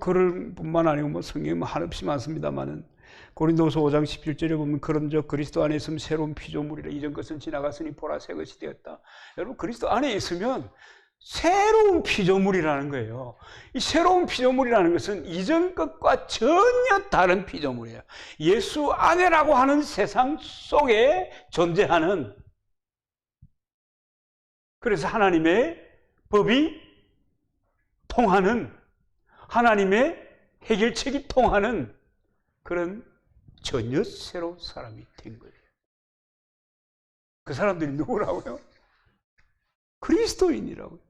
그럴 뿐만 아니고 성경에 한없이 많습니다만은 고린도서 5장 17절에 보면 그런즉 그리스도 안에 있으면 새로운 피조물이라. 이전 것은 지나갔으니 보라 새 것이 되었다. 여러분 그리스도 안에 있으면 새로운 피조물이라는 거예요. 이 새로운 피조물이라는 것은 이전 것과 전혀 다른 피조물이에요. 예수 안에라고 하는 세상 속에 존재하는 그래서 하나님의 법이 통하는, 하나님의 해결책이 통하는 그런 전혀 새로운 사람이 된 거예요. 그 사람들이 누구라고요? 그리스도인이라고요.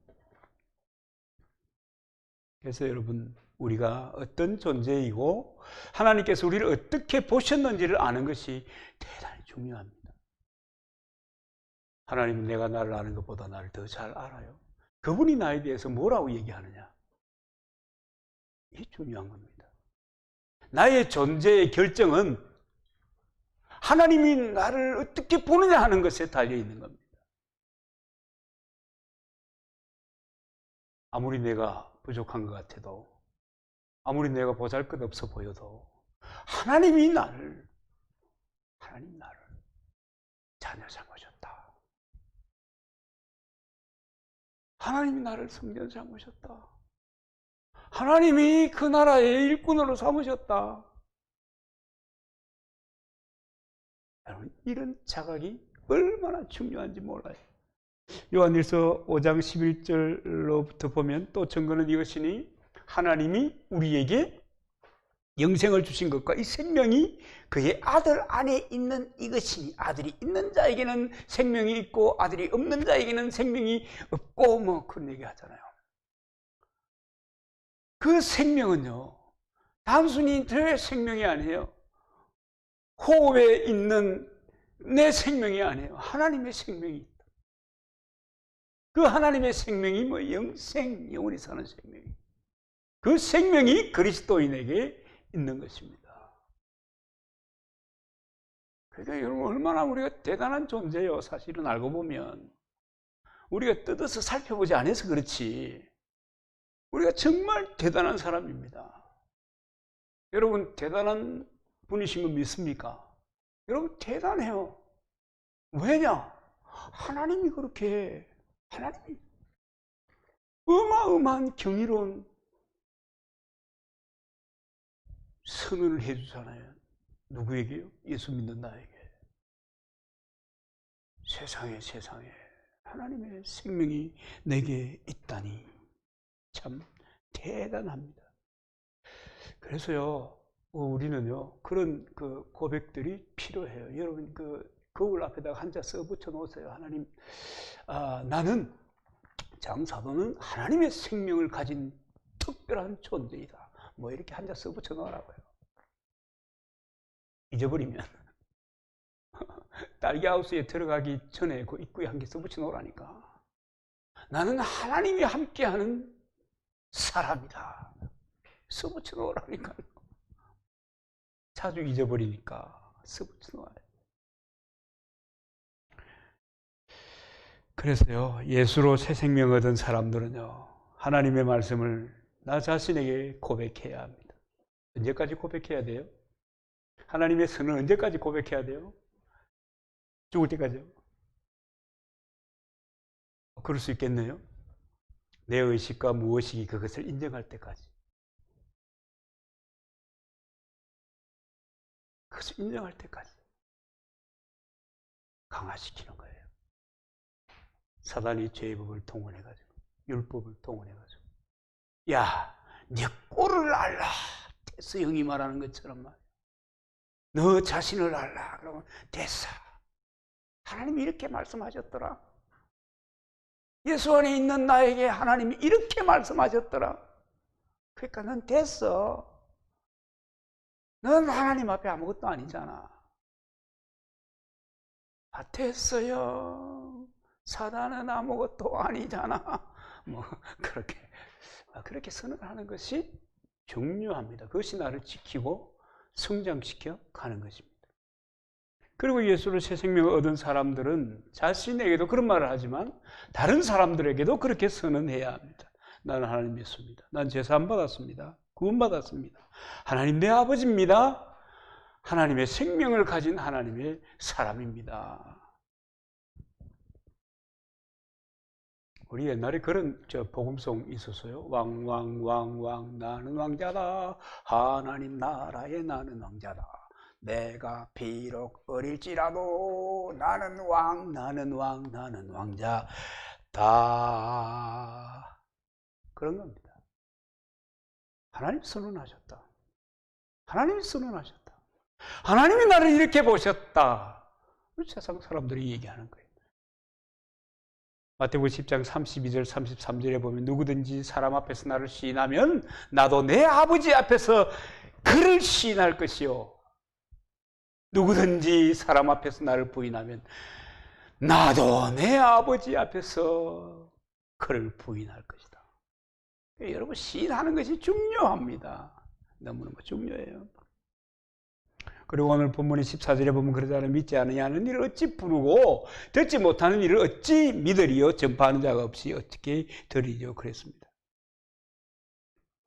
그래서 여러분, 우리가 어떤 존재이고 하나님께서 우리를 어떻게 보셨는지를 아는 것이 대단히 중요합니다. 하나님은 내가 나를 아는 것보다 나를 더 잘 알아요. 그분이 나에 대해서 뭐라고 얘기하느냐, 이게 중요한 겁니다. 나의 존재의 결정은 하나님이 나를 어떻게 보느냐 하는 것에 달려있는 겁니다. 아무리 내가 부족한 것 같아도, 아무리 내가 보잘것없어 보여도 하나님 나를 자녀 삼으셨다. 하나님이 나를 성전 삼으셨다. 하나님이 그 나라의 일꾼으로 삼으셨다. 여러분, 이런 자각이 얼마나 중요한지 몰라요. 요한일서 5장 11절로부터 보면 또 증거는 이것이니 하나님이 우리에게 영생을 주신 것과 이 생명이 그의 아들 안에 있는 이것이니, 아들이 있는 자에게는 생명이 있고 아들이 없는 자에게는 생명이 없고, 뭐 그런 얘기 하잖아요. 그 생명은요, 단순히 저의 생명이 아니에요. 호흡에 있는 내 생명이 아니에요. 하나님의 생명이 있다. 그 하나님의 생명이 뭐 영생, 영원히 사는 생명이, 그 생명이 그리스도인에게 있는 것입니다. 그러니까 여러분, 얼마나 우리가 대단한 존재예요. 사실은 알고 보면 우리가 뜯어서 살펴보지 않아서 그렇지 우리가 정말 대단한 사람입니다. 여러분, 대단한 분이신 거 믿습니까? 여러분, 대단해요. 왜냐? 하나님이 그렇게, 하나님이 어마어마한 경이로운 선언을 해주잖아요. 누구에게요? 예수 믿는 나에게. 세상에 하나님의 생명이 내게 있다니 참 대단합니다. 그래서요, 우리는요, 그런 그 고백들이 필요해요. 여러분, 그 거울 앞에다가 한자 써 붙여 놓으세요. 하나님, 나는, 참 사도는 하나님의 생명을 가진 특별한 존재이다. 뭐 이렇게 한자 써 붙여 놓으라고요. 잊어버리면 딸기하우스에 들어가기 전에 그 입구에 한 개 써 붙여 놓으라니까. 나는 하나님이 함께하는 사람이다. 써 붙여 놓으라니까. 자주 잊어버리니까 써 붙여 놓아요. 그래서요, 예수로 새 생명 얻은 사람들은요, 하나님의 말씀을 나 자신에게 고백해야 합니다. 언제까지 고백해야 돼요? 하나님의 선을 언제까지 고백해야 돼요? 죽을 때까지요? 그럴 수 있겠네요. 내 의식과 무의식이 그것을 인정할 때까지. 그것을 인정할 때까지 강화시키는 거예요. 사단이 죄의 법을 동원해가지고, 율법을 동원해가지고, 야, 네 꼴을 알라. 됐어. 형이 말하는 것처럼 말이야. 너 자신을 알라. 그러면 됐어. 하나님이 이렇게 말씀하셨더라. 예수 안에 있는 나에게 하나님이 이렇게 말씀하셨더라. 그러니까 넌 됐어. 넌 하나님 앞에 아무것도 아니잖아. 됐어요. 사단은 아무것도 아니잖아. 뭐 그렇게 선언하는 것이 중요합니다. 그것이 나를 지키고 성장시켜 가는 것입니다. 그리고 예수를 새 생명을 얻은 사람들은 자신에게도 그런 말을 하지만 다른 사람들에게도 그렇게 선언해야 합니다. 나는 하나님 믿습니다. 난 제사함 받았습니다. 구원받았습니다. 하나님 내 아버지입니다. 하나님의 생명을 가진 하나님의 사람입니다. 우리 옛날에 그런 복음송 있었어요. 왕왕왕왕 나는 왕자다. 하나님 나라에 나는 왕자다. 내가 비록 어릴지라도 나는 왕 나는 왕 나는 왕자. 다 그런 겁니다. 하나님 선언하셨다. 하나님이 선언하셨다. 하나님이 나를 이렇게 보셨다. 세상 사람들이 얘기하는 거예요. 마태복음 10장 32절 33절에 보면 누구든지 사람 앞에서 나를 시인하면 나도 내 아버지 앞에서 그를 시인할 것이요. 누구든지 사람 앞에서 나를 부인하면 나도 내 아버지 앞에서 그를 부인할 것이다. 여러분, 시인하는 것이 중요합니다. 너무너무 중요해요. 그리고 오늘 본문의 14절에 보면 그러잖아요. 믿지 않으냐는 일을 어찌 부르고 듣지 못하는 일을 어찌 믿으리요. 전파하는 자가 없이 어떻게 들으리요. 그랬습니다.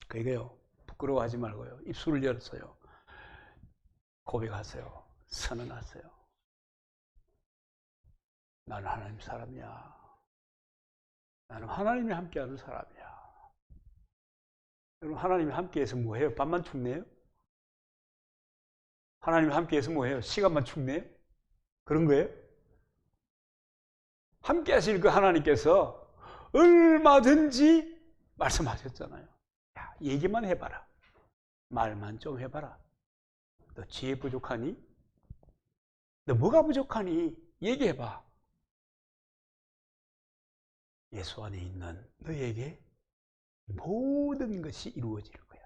그러니까요, 부끄러워하지 말고요. 입술을 열었어요. 고백하세요. 선언하세요. 나는 하나님 사람이야. 나는 하나님이 함께하는 사람이야. 여러분, 하나님이 함께해서 뭐해요? 밤만 축내요? 하나님이 함께해서 뭐해요? 시간만 축내요? 그런 거예요? 함께 하실 그 하나님께서 얼마든지 말씀하셨잖아요. 야, 얘기만 해봐라. 말만 좀 해봐라. 너 지혜 부족하니? 너 뭐가 부족하니? 얘기해봐. 예수 안에 있는 너에게 모든 것이 이루어질 거야.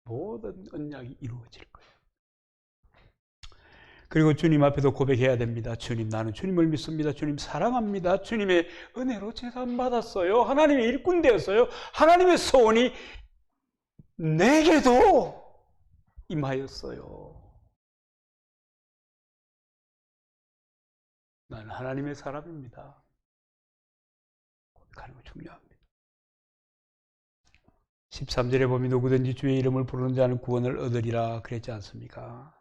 모든 언약이 이루어질 거야. 그리고 주님 앞에도 고백해야 됩니다. 주님, 나는 주님을 믿습니다. 주님 사랑합니다. 주님의 은혜로 제사받았어요. 하나님의 일꾼 되었어요. 하나님의 소원이 내게도 임하였어요. 나는 하나님의 사람입니다. 고백하는 거 중요합니다. 13절에 보면 누구든지 주의 이름을 부르는 자는 구원을 얻으리라 그랬지 않습니까?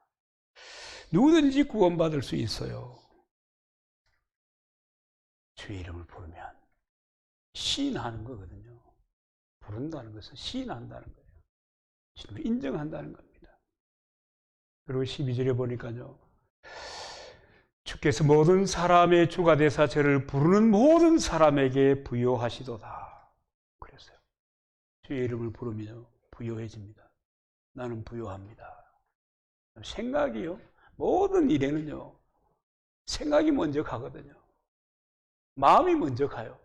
누구든지 구원받을 수 있어요. 주의 이름을 부르면 시인하는 거거든요. 부른다는 것은 시인한다는 거예요. 주님을 인정한다는 겁니다. 그리고 12절에 보니까요, 주께서 모든 사람의 주가 되사 저를 부르는 모든 사람에게 부요하시도다 그랬어요. 주의 이름을 부르면 부요해집니다. 나는 부요합니다. 생각이요, 모든 일에는요, 생각이 먼저 가거든요. 마음이 먼저 가요.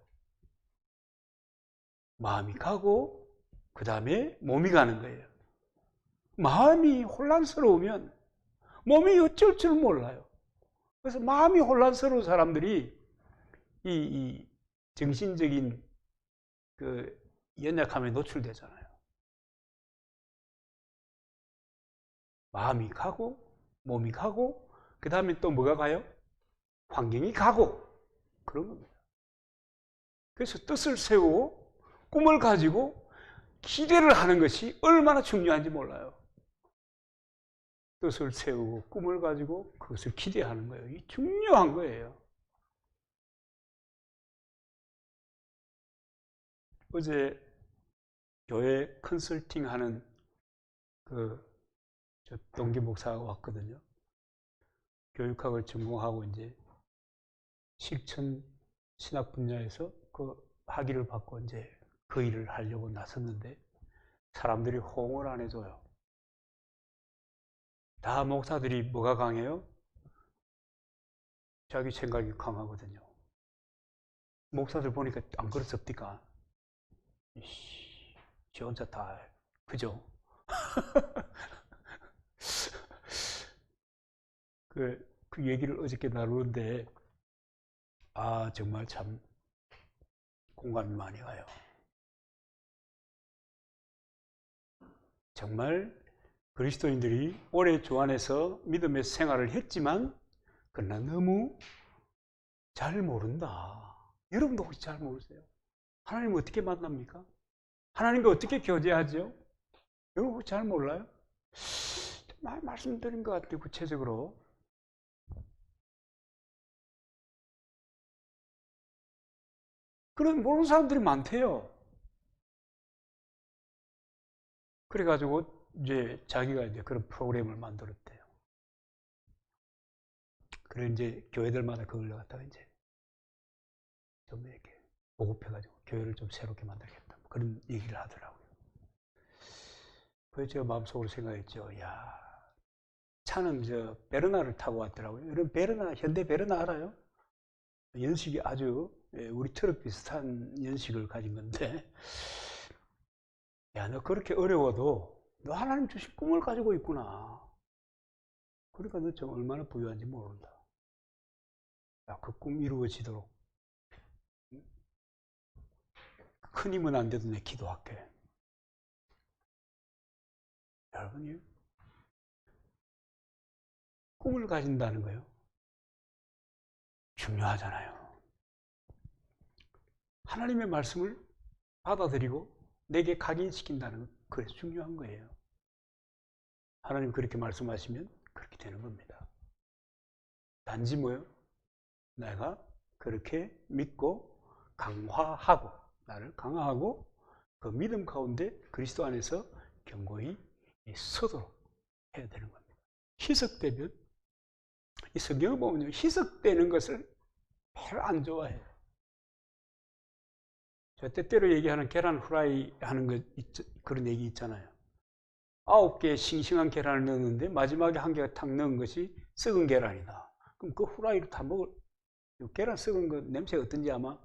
마음이 가고 그 다음에 몸이 가는 거예요. 마음이 혼란스러우면 몸이 어쩔 줄 몰라요. 그래서 마음이 혼란스러운 사람들이 이 정신적인 그 연약함에 노출되잖아요. 마음이 가고 몸이 가고 그 다음에 또 뭐가 가요? 환경이 가고 그런 겁니다. 그래서 뜻을 세우고 꿈을 가지고 기대를 하는 것이 얼마나 중요한지 몰라요. 뜻을 세우고 꿈을 가지고 그것을 기대하는 거예요. 이게 중요한 거예요. 어제 교회 컨설팅 하는 저 동기 목사가 왔거든요. 교육학을 전공하고 이제 실천 신학 분야에서 그 학위를 받고 이제 그 일을 하려고 나섰는데 사람들이 호응을 안 해줘요. 다 목사들이 뭐가 강해요? 자기 생각이 강하거든요. 목사들 보니까 안 그렇습니까? 지 혼자 다 그죠? 그 얘기를 어저께 나누는데 정말 참 공감이 많이 가요. 정말 그리스도인들이 오래 주 안에서 믿음의 생활을 했지만 그러나 너무 잘 모른다. 여러분도 혹시 잘 모르세요? 하나님 어떻게 만납니까? 하나님과 어떻게 교제하죠? 여러분 혹시 잘 몰라요? 많이 말씀드린 것 같아요. 구체적으로. 그런 모르는 사람들이 많대요. 그래가지고 이제 자기가 이제 그런 프로그램을 만들었대요. 그래 이제 교회들마다 그걸 갖다가 이제 좀 이렇게 보급해가지고 교회를 좀 새롭게 만들겠다. 그런 얘기를 하더라고요. 그래서 제가 마음속으로 생각했죠. 야, 차는 저 베르나를 타고 왔더라고요. 이런 베르나, 현대 베르나 알아요? 연식이 아주 우리 트럭 비슷한 연식을 가진 건데, 야, 너 그렇게 어려워도 너 하나님 주신 꿈을 가지고 있구나. 그러니까 너 좀 얼마나 부유한지 모른다. 야, 그 꿈 이루어지도록 큰 힘은 안 돼도 내 기도할게. 여러분이 꿈을 가진다는 거예요. 중요하잖아요. 하나님의 말씀을 받아들이고 내게 각인시킨다는 건 그래서 중요한 거예요. 하나님 그렇게 말씀하시면 그렇게 되는 겁니다. 단지 뭐요? 내가 그렇게 믿고 강화하고 나를 강화하고 그 믿음 가운데 그리스도 안에서 견고히 서도록 해야 되는 겁니다. 희석되면 이 성경을 보면 희석되는 것을 별로 안 좋아해요. 저 때때로 얘기하는 계란 후라이 하는 거 그런 얘기 있잖아요. 9개 싱싱한 계란을 넣었는데 마지막에 한 개가 탁 넣은 것이 썩은 계란이다. 그럼 그 후라이를 다 먹을 계란 썩은 거 냄새가 어떤지 아마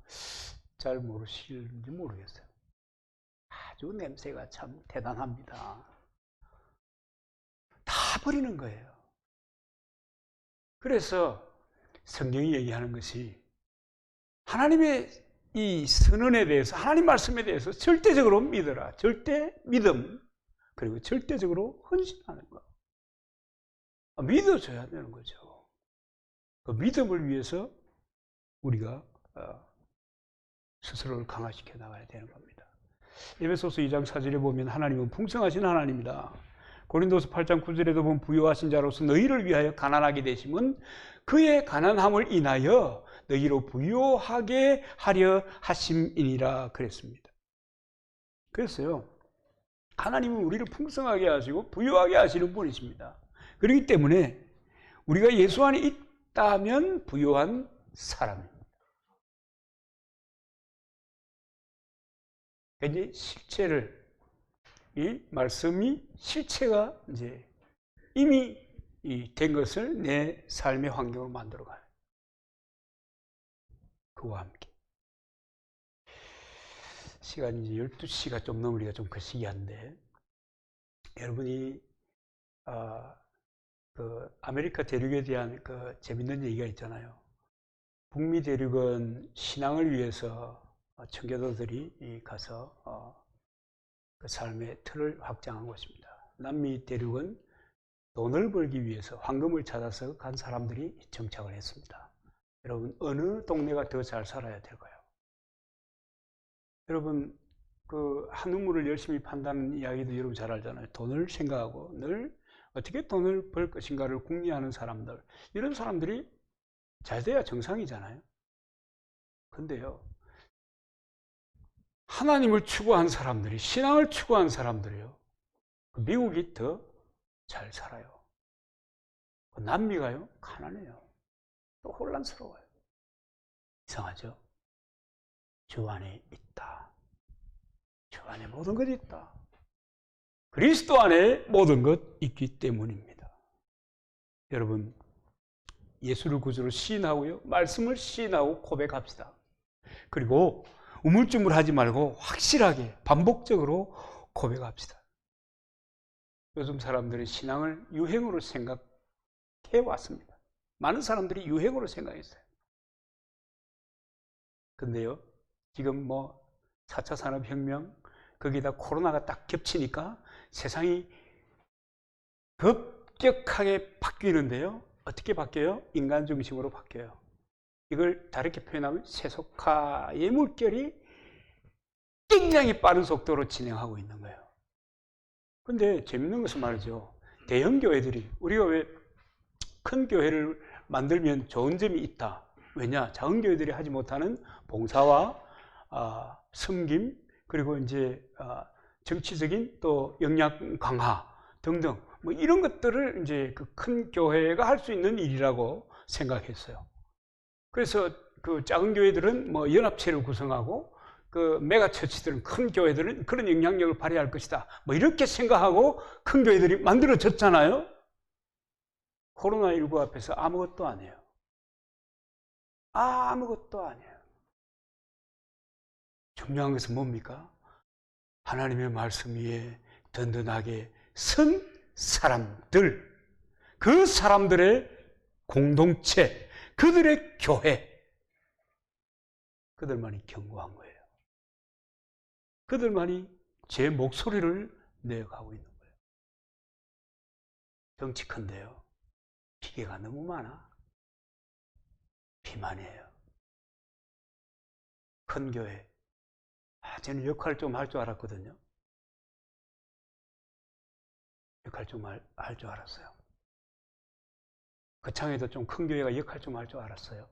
잘 모르실지 모르겠어요. 아주 냄새가 참 대단합니다. 다 버리는 거예요. 그래서 성경이 얘기하는 것이 하나님의 이 선언에 대해서 하나님 말씀에 대해서 절대적으로 믿어라. 절대 믿음. 그리고 절대적으로 헌신하는 거. 믿어줘야 되는 거죠. 그 믿음을 위해서 우리가 스스로를 강화시켜 나가야 되는 겁니다. 에베소서 2장 4절에 보면 하나님은 풍성하신 하나님이다. 고린도서 8장 9절에도 보면 부요하신 자로서 너희를 위하여 가난하게 되심은 그의 가난함을 인하여 너희로 부요하게 하려 하심이니라 그랬습니다. 그랬어요. 하나님은 우리를 풍성하게 하시고 부요하게 하시는 분이십니다. 그렇기 때문에 우리가 예수 안에 있다면 부요한 사람입니다. 이제 실체를 이 말씀이 실체가 이제 이미 된 것을 내 삶의 환경으로 만들어가요. 그와 함께 시간이 이제 12시가 좀 넘으니까 좀 거시기한데 여러분이 그 아메리카 대륙에 대한 그 재밌는 얘기가 있잖아요. 북미 대륙은 신앙을 위해서 청교도들이 가서 그 삶의 틀을 확장한 것입니다. 남미 대륙은 돈을 벌기 위해서 황금을 찾아서 간 사람들이 정착을 했습니다. 여러분 어느 동네가 더 잘 살아야 될까요? 여러분 그 한우물을 열심히 판다는 이야기도 여러분 잘 알잖아요. 돈을 생각하고 늘 어떻게 돈을 벌 것인가를 궁리하는 사람들, 이런 사람들이 잘 돼야 정상이잖아요. 근데요, 하나님을 추구한 사람들이, 신앙을 추구한 사람들이요, 미국이 더 잘 살아요. 남미가요, 가난해요. 또 혼란스러워요. 이상하죠? 주 안에 있다. 주 안에 모든 것이 있다. 그리스도 안에 모든 것 있기 때문입니다. 여러분, 예수를 구주로 시인하고요, 말씀을 시인하고 고백합시다. 그리고 우물쭈물하지 말고 확실하게 반복적으로 고백합시다. 요즘 사람들이 신앙을 유행으로 생각해 왔습니다. 많은 사람들이 유행으로 생각했어요. 근데요, 지금 뭐 4차 산업혁명, 거기다 코로나가 딱 겹치니까 세상이 급격하게 바뀌는데요. 어떻게 바뀌어요? 인간 중심으로 바뀌어요. 이걸 다르게 표현하면 세속화의 물결이 굉장히 빠른 속도로 진행하고 있는 거예요. 근데 재밌는 것은 말이죠. 대형 교회들이, 우리가 왜 큰 교회를 만들면 좋은 점이 있다. 왜냐? 작은 교회들이 하지 못하는 봉사와 섬김, 그리고 이제 정치적인 또 역량 강화 등등, 뭐 이런 것들을 이제 그 큰 교회가 할 수 있는 일이라고 생각했어요. 그래서 그 작은 교회들은 뭐 연합체를 구성하고 그 메가처치들은 큰 교회들은 그런 영향력을 발휘할 것이다. 뭐 이렇게 생각하고 큰 교회들이 만들어졌잖아요. 코로나19 앞에서 아무것도 안 해요. 아무것도 안 해요. 중요한 것은 뭡니까? 하나님의 말씀 위에 든든하게 선 사람들, 그 사람들의 공동체, 그들의 교회, 그들만이 견고한 거예요. 그들만이 제 목소리를 내어가고 있는 거예요. 정치컨대요. 피해가 너무 많아. 비만이에요. 큰 교회. 저는 역할 좀 할 줄 알았거든요. 역할 좀 할 줄 알았어요. 거창에도 좀 큰 교회가 역할 좀 할 줄 알았어요.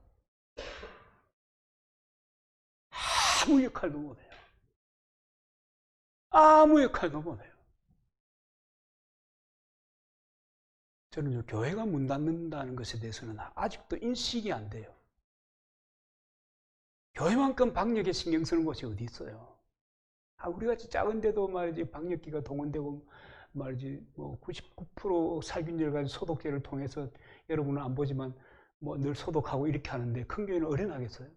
아무 역할도 못해요. 아무 역할도 못해요. 저는 교회가 문 닫는다는 것에 대해서는 아직도 인식이 안 돼요. 교회만큼 방역에 신경 쓰는 곳이 어디 있어요? 우리같이 작은데도 말이지 방역기가 동원되고 말이지 뭐 99% 살균제를 가지고 소독제를 통해서 여러분은 안 보지만 뭐 늘 소독하고 이렇게 하는데 큰 교회는 어련하겠어요?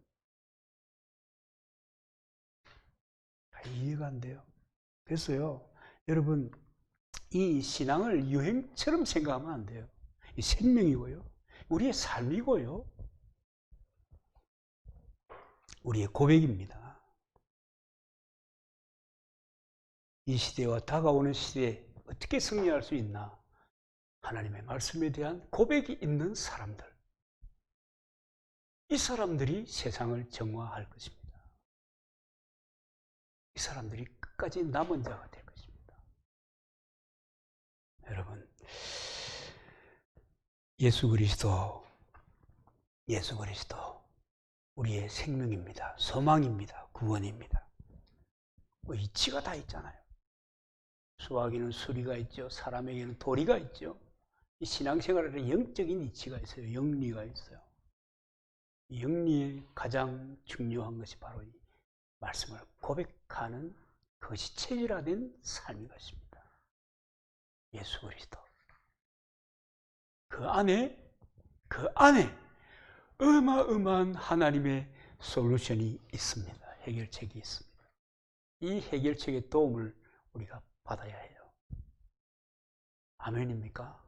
이해가 안 돼요. 그래서요, 여러분 이 신앙을 유행처럼 생각하면 안 돼요. 이 생명이고요, 우리의 삶이고요, 우리의 고백입니다. 이 시대와 다가오는 시대에 어떻게 승리할 수 있나? 하나님의 말씀에 대한 고백이 있는 사람들, 이 사람들이 세상을 정화할 것입니다. 이 사람들이 끝까지 남은 자가 될 것입니다. 여러분, 예수 그리스도 우리의 생명입니다. 소망입니다. 구원입니다. 이치가 다 있잖아요. 수학에는 수리가 있죠. 사람에게는 도리가 있죠. 이 신앙생활에는 영적인 이치가 있어요. 영리가 있어요. 이 영리의 가장 중요한 것이 바로 이 말씀을 고백하는 그것이 체질화된 삶인 것입니다. 예수 그리스도. 그 안에 어마어마한 하나님의 솔루션이 있습니다. 해결책이 있습니다. 이 해결책의 도움을 우리가 받아야 해요. 아멘입니까?